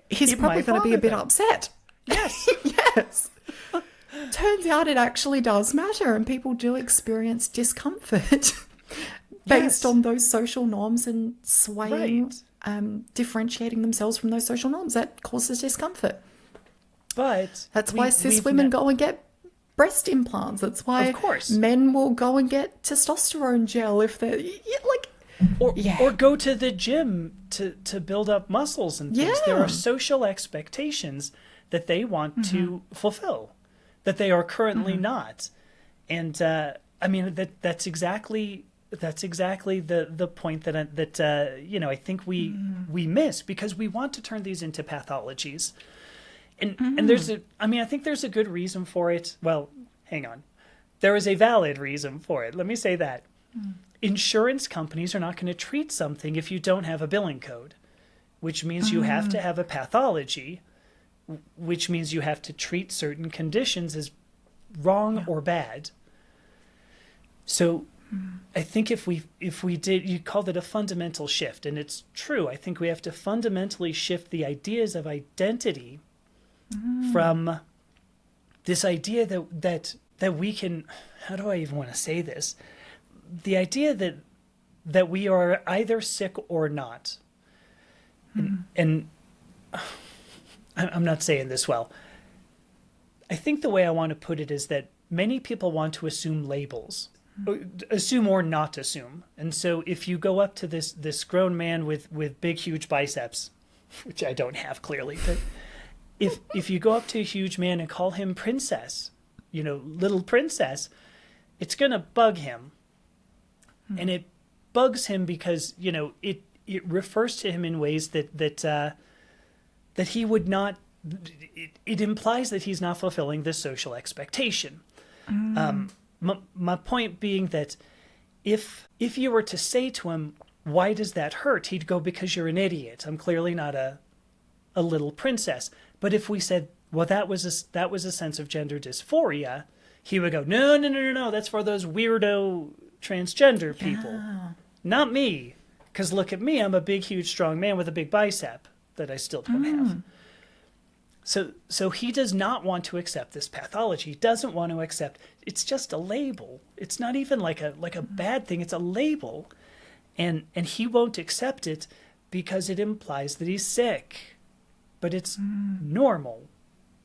he's probably going to be a bit upset. Yes. Yes. Turns out it actually does matter, and people do experience discomfort based on those social norms and swaying, differentiating themselves from those social norms. That causes discomfort. But that's why cis women go and get breast implants. That's why of course men will go and get testosterone gel if they're or go to the gym to build up muscles and things. There are social expectations that they want to fulfill that they are currently not. And that's exactly the point that I think we miss, because we want to turn these into pathologies. And I think there's a good reason for it. Well, hang on. There is a valid reason for it. Let me say that. Insurance companies are not going to treat something if you don't have a billing code, which means you have to have a pathology, which means you have to treat certain conditions as wrong or bad. So I think if we did, you called it a fundamental shift, and it's true. I think we have to fundamentally shift the ideas of identity from this idea that we can, how do I even want to say this? The idea that we are either sick or not. And I'm not saying this well. I think the way I want to put it is that many people want to assume labels, assume or not assume. And so if you go up to this grown man with big, huge biceps, which I don't have clearly, but if you go up to a huge man and call him princess, little princess, it's going to bug him. And it bugs him because, it refers to him in ways that he would not, it implies that he's not fulfilling this social expectation. My point being that if you were to say to him, why does that hurt? He'd go, because you're an idiot. I'm clearly not a little princess. But if we said, well, that was a sense of gender dysphoria, he would go, no, that's for those weirdo transgender people. Not me. Because look at me, I'm a big, huge, strong man with a big bicep that I still don't have. So he does not want to accept this pathology. He doesn't want to accept, it's just a label. It's not even like a bad thing, it's a label. And he won't accept it because it implies that he's sick. But it's normal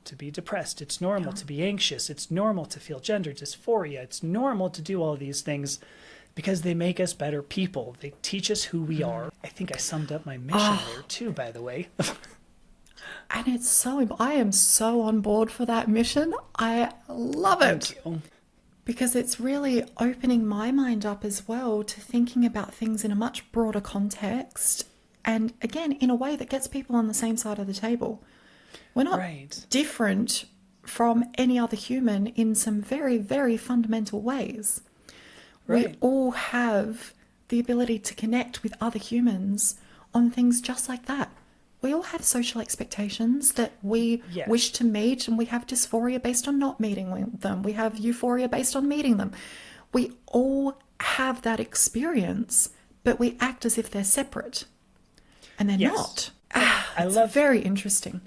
to be depressed. It's normal to be anxious. It's normal to feel gender dysphoria. It's normal to do all these things because they make us better people. They teach us who we are. I think I summed up my mission there too, by the way. And I am so on board for that mission. I love it. Thank you. Because it's really opening my mind up as well to thinking about things in a much broader context. And again, in a way that gets people on the same side of the table. We're not different from any other human in some very, very fundamental ways. We all have the ability to connect with other humans on things just like that. We all have social expectations that we wish to meet, and we have dysphoria based on not meeting them. We have euphoria based on meeting them. We all have that experience, but we act as if they're separate, and they're not. It's very interesting.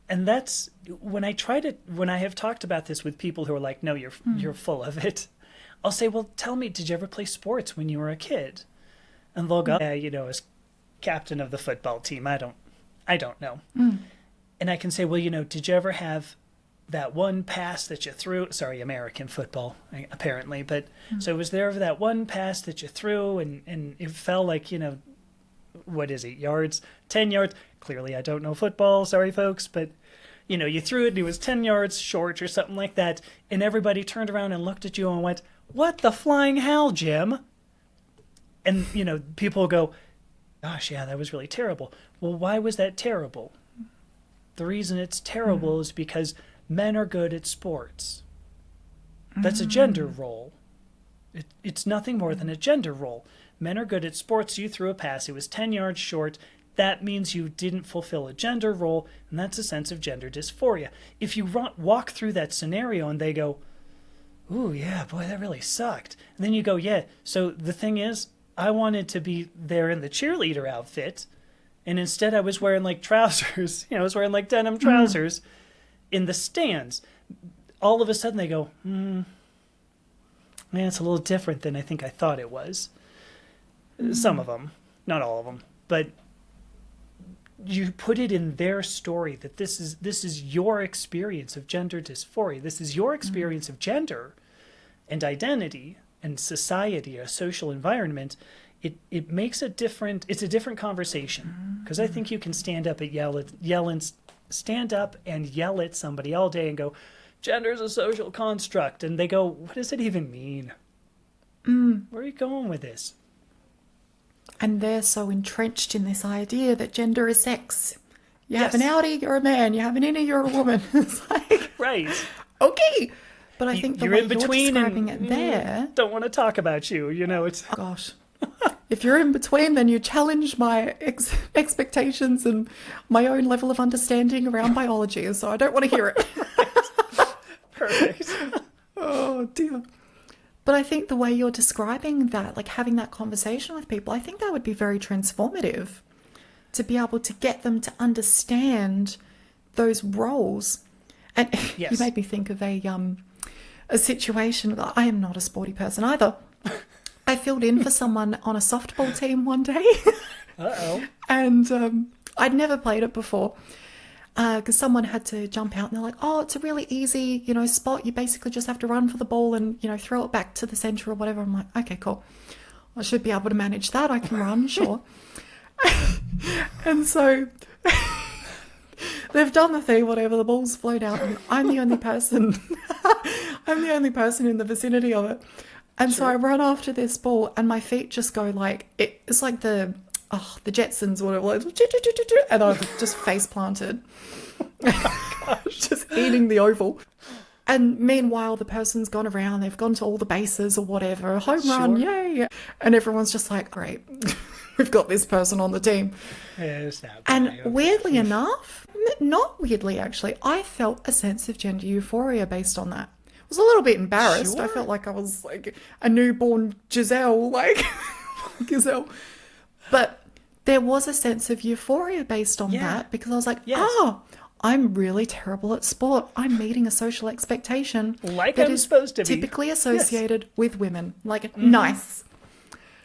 And that's when I have talked about this with people who are like, no, you're full of it. I'll say, well, tell me, did you ever play sports when you were a kid? And they'll go, yeah, as captain of the football team, I don't know. And I can say, well, did you ever have that one pass that you threw? Sorry, American football, apparently. But so was there that one pass that you threw and it fell like, what is it, yards? 10 yards. Clearly, I don't know football. Sorry, folks. But, you threw it and it was 10 yards short or something like that. And everybody turned around and looked at you and went, what the flying hell, Jim? And, people go, gosh, yeah, that was really terrible. Well, why was that terrible? The reason it's terrible is because men are good at sports. That's a gender role. It's nothing more than a gender role. Men are good at sports. You threw a pass. It was 10 yards short. That means you didn't fulfill a gender role, and that's a sense of gender dysphoria. If you walk through that scenario and they go, ooh, yeah, boy, that really sucked. And then you go, yeah, so the thing is, I wanted to be there in the cheerleader outfit, and instead I was wearing like trousers. I was wearing like denim trousers in the stands. All of a sudden they go, man, it's a little different than I think I thought it was. Some of them, not all of them, but you put it in their story that this is your experience of gender dysphoria. This is your experience of gender and identity and society, a social environment. It makes it's a different conversation, because I think you can stand up and yell at somebody all day and go, gender is a social construct, and they go, what does it even mean? Where are you going with this? And they're so entrenched in this idea that gender is sex. You have an outie, you're a man. You have an innie, you're a woman. It's like, right. Okay. But I think the you're way in between you're describing it there... Don't want to talk about you, it's... Oh, gosh. If you're in between, then you challenge my expectations and my own level of understanding around biology, so I don't want to hear it. Perfect. Oh, dear. But I think the way you're describing that, like having that conversation with people, I think that would be very transformative, to be able to get them to understand those roles. And yes. You made me think of a situation. I am not a sporty person either. I filled in for someone on a softball team one day. Uh-oh. And I'd never played it before. Because someone had to jump out and they're like, oh, it's a really easy, spot. You basically just have to run for the ball and, throw it back to the centre or whatever. I'm like, okay, cool. I should be able to manage that. I can run, sure. And so they've done the thing, whatever, the ball's flown out and I'm the only person in the vicinity of it. And so I run after this ball and my feet just go like, it's like the Jetsons or whatever, and I've just face planted, just eating the oval. And meanwhile, the person's gone around, they've gone to all the bases or whatever, home run, yay. And everyone's just like, great, we've got this person on the team. And weirdly enough, not weirdly actually, I felt a sense of gender euphoria based on that. I was a little bit embarrassed. I felt like I was like a newborn Giselle. But there was a sense of euphoria based on that, because I was like, I'm really terrible at sport. I'm meeting a social expectation like that I'm is supposed to be typically associated with women. Like, nice.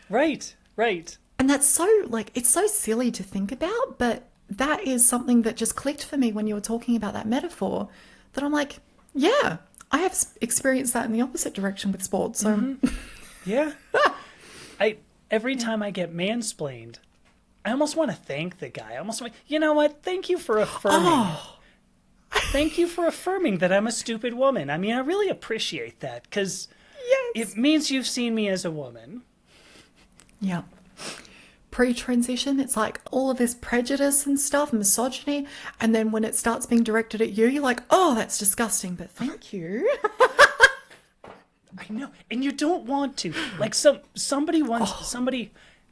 Right. And that's so, it's so silly to think about, but that is something that just clicked for me when you were talking about that metaphor, that I'm like, yeah, I have experienced that in the opposite direction with sports. So, yeah. Every time I get mansplained, I almost want to thank the guy. I almost want, you know what? Thank you for affirming. Thank you for affirming that I'm a stupid woman. I mean, I really appreciate that, because it means you've seen me as a woman. Yeah. Pre-transition, it's like all of this prejudice and stuff, misogyny, and then when it starts being directed at you, you're like, oh, that's disgusting, but thank you. I know, and you don't want to. Like somebody once,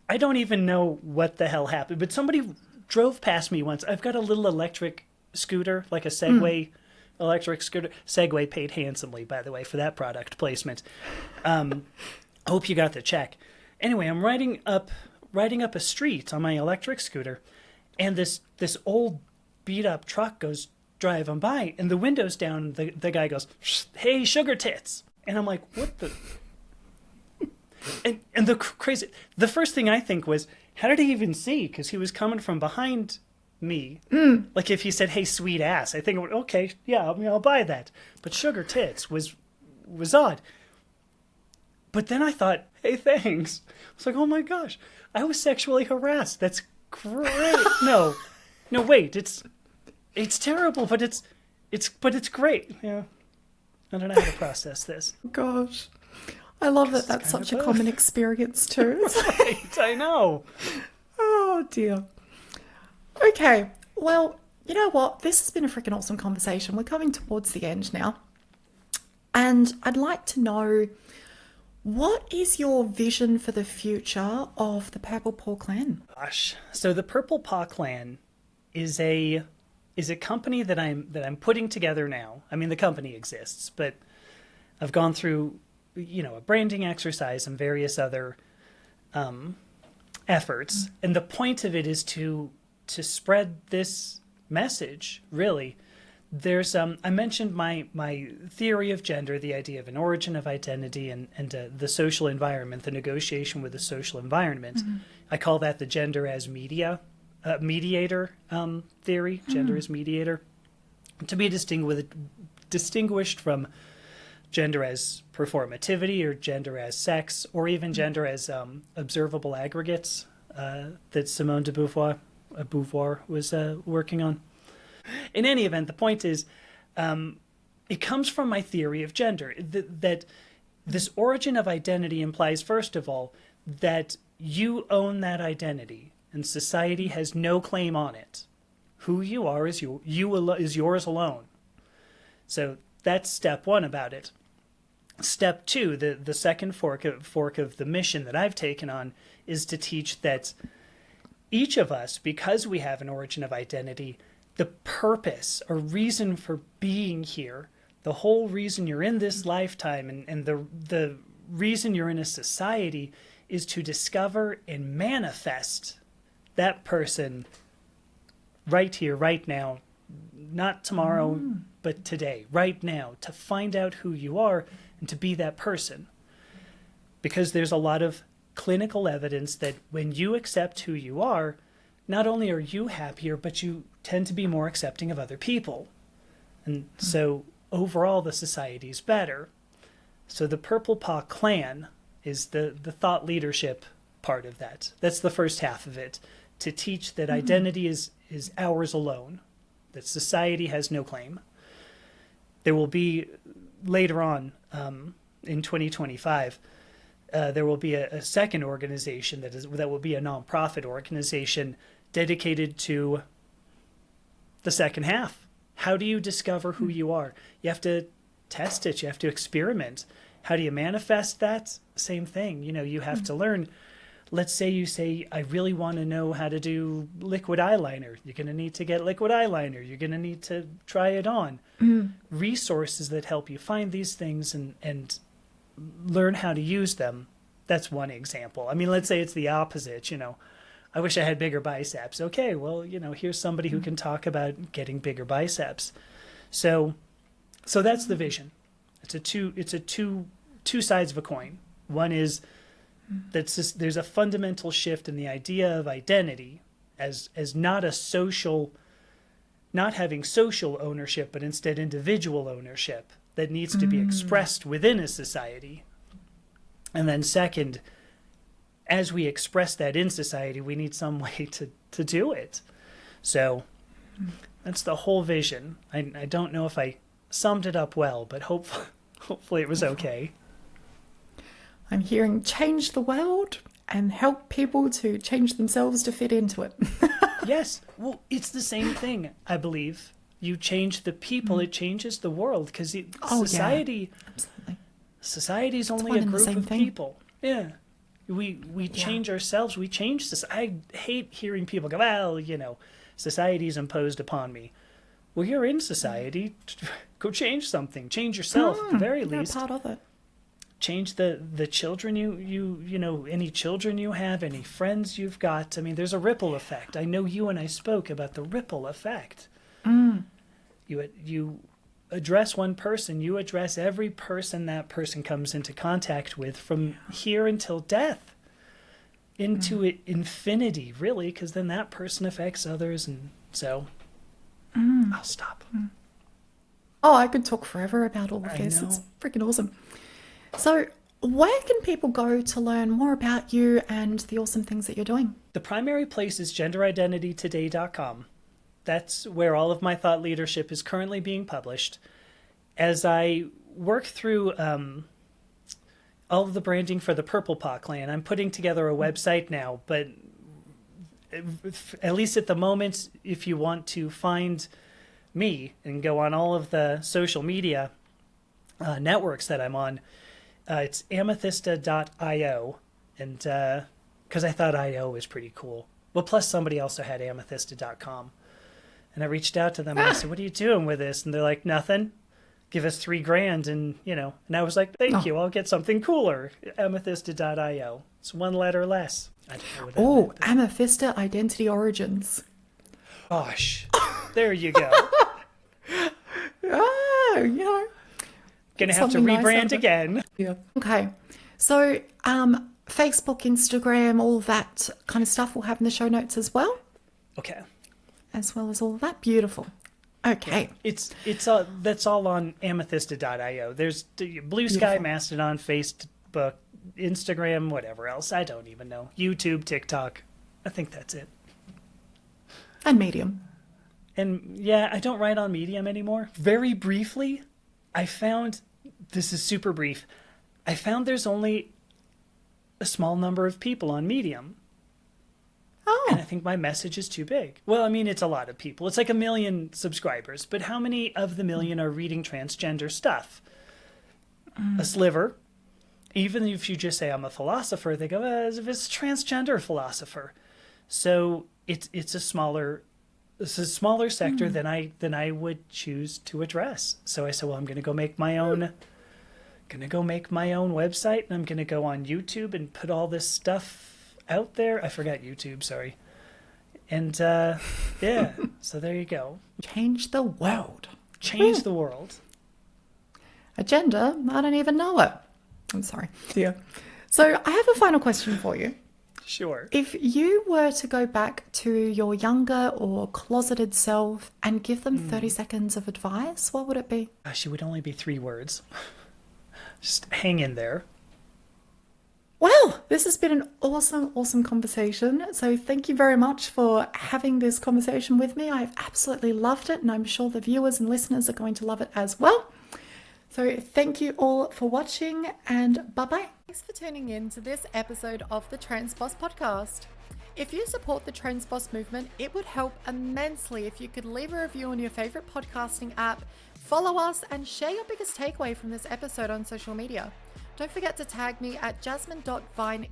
I don't even know what the hell happened, but somebody drove past me once. I've got a little electric scooter, like a Segway electric scooter. Segway paid handsomely, by the way, for that product placement. I hope you got the check. Anyway, I'm riding up a street on my electric scooter, and this old beat up truck goes driving by, and the window's down. The guy goes, "Hey, sugar tits," and I'm like, "What the?" And the first thing I think was, how did he even see? Because he was coming from behind me. Like if he said, "Hey, sweet ass," I think, okay, yeah, I'll buy that. But sugar tits was odd. But then I thought, hey, thanks. I was like, oh my gosh, I was sexually harassed. That's great. No, wait, it's terrible, but it's great. Yeah, I don't know how to process this. Gosh, I love that. That's such a common experience too. Right, I know. Oh dear. Okay, well, you know what? This has been a freaking awesome conversation. We're coming towards the end now, and I'd like to know, what is your vision for the future of the Purple Paw Clan? Gosh, so the Purple Paw Clan is a company that I'm putting together now. I mean, the company exists, but I've gone through, a branding exercise and various other efforts, and the point of it is to spread this message. Really, there's I mentioned my theory of gender, the idea of an origin of identity, and the social environment, the negotiation with the social environment. I call that the gender as mediator theory. Gender as mediator, to be distinguished from gender as performativity, or gender as sex, or even gender as observable aggregates that Simone de Beauvoir was working on. In any event, the point is, it comes from my theory of gender, that this origin of identity implies, first of all, that you own that identity, and society has no claim on it. Who you are is is yours alone. So that's step one about it. Step two, the second fork of the mission that I've taken on, is to teach that each of us, because we have an origin of identity, the purpose or reason for being here, the whole reason you're in this lifetime, and the reason you're in a society, is to discover and manifest that person right here, right now, not tomorrow, but today, right now, to find out who you are and to be that person. Because there's a lot of clinical evidence that when you accept who you are, not only are you happier, but you tend to be more accepting of other people. And so overall, the society's better. So the Purple Paw Clan is the thought leadership part of that. That's the first half of it, to teach that identity is ours alone, that society has no claim. There will be, later on, in 2025, there will be a second organization that will be a nonprofit organization dedicated to the second half. How do you discover who you are? You have to test it. You have to experiment. How do you manifest that? Same thing. You have to learn. Let's say you say, I really want to know how to do liquid eyeliner. You're going to need to get liquid eyeliner. You're going to need to try it on. Resources that help you find these things and learn how to use them. That's one example. I mean, let's say it's the opposite. I wish I had bigger biceps. Okay, well, here's somebody who can talk about getting bigger biceps. So that's the vision. It's a two sides of a coin. One is that there's a fundamental shift in the idea of identity as not having social ownership, but instead individual ownership that needs to be expressed within a society. And then second, as we express that in society, we need some way to do it. So that's the whole vision. I don't know if I summed it up well, but hopefully it was okay. I'm hearing change the world and help people to change themselves to fit into it. Yes. Well, it's the same thing, I believe. You change the people, it changes the world, because society... Yeah. Absolutely. Society is only a group of people. Yeah. We change ourselves. We change society. I hate hearing people go, well, society's imposed upon me. Well, you're in society. Go change something. Change yourself, at the very least. You're a part of it. change the children you know, any children you have, any friends you've got. I mean, there's a ripple effect. I know you and I spoke about the ripple effect. You address one person, you address every person that person comes into contact with from here until death, into infinity, really, because then that person affects others. And so I'll stop. Oh, I could talk forever about all of I this. know. It's freaking awesome. So where can people go to learn more about you and the awesome things that you're doing? The primary place is genderidentitytoday.com. That's where all of my thought leadership is currently being published. As I work through all of the branding for the Purple Paw Clan, I'm putting together a website now, but at least at the moment, if you want to find me and go on all of the social media networks that I'm on, it's amethysta.io, and because I thought IO was pretty cool. Well, plus somebody also had amethysta.com. And I reached out to them and I said, what are you doing with this? And they're like, nothing. Give us $3,000 and, you know. And I was like, thank you. I'll get something cooler. Amethysta.io. It's one letter less. I don't know what that Oh, meant, Amethysta Identity Origins. gosh. There you go. Oh, you know. Gonna have to Something nice rebrand out of it. again. Yeah. Okay. So, Facebook, Instagram, all that kind of stuff we'll have in the show notes as well. Okay. As well as all of that. Beautiful. Okay. It's that's all on amethysta.io. There's Blue Sky, Beautiful. Mastodon, Facebook, Instagram, whatever else. I don't even know. YouTube, TikTok. I think that's it. And Medium. And yeah, I don't write on Medium anymore. Very briefly, I found, this is super brief, I found there's only a small number of people on Medium. And I Oh. think my message is too big. Well, I mean, it's a lot of people. It's like 1 million subscribers. But how many of the million are reading transgender stuff? A sliver. Even if you just say, I'm a philosopher, they go, it's a transgender philosopher. So it's a smaller sector than I would choose to address. So I said, well, I'm going to go make my own website, and I'm going to go on YouTube and put all this stuff out there. I forgot YouTube, sorry. And yeah, so there you go. Change the world. Change the world. Agenda? I don't even know it. I'm sorry. Yeah. So I have a final question for you. Sure. If you were to go back to your younger or closeted self and give them 30 seconds of advice, what would it be? Gosh, it would only be 3 words. Just hang in there. Well, this has been an awesome, awesome conversation. So thank you very much for having this conversation with me. I've absolutely loved it, and I'm sure the viewers and listeners are going to love it as well. So thank you all for watching, and bye-bye. Thanks for tuning in to this episode of the Trans Boss Podcast. If you support the Trans Boss movement, it would help immensely if you could leave a review on your favorite podcasting app, follow us, and share your biggest takeaway from this episode on social media. Don't forget to tag me at jasmine.vine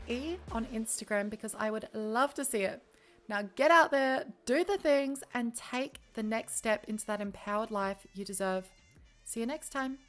on Instagram because I would love to see it. Now get out there, do the things, and take the next step into that empowered life you deserve. See you next time.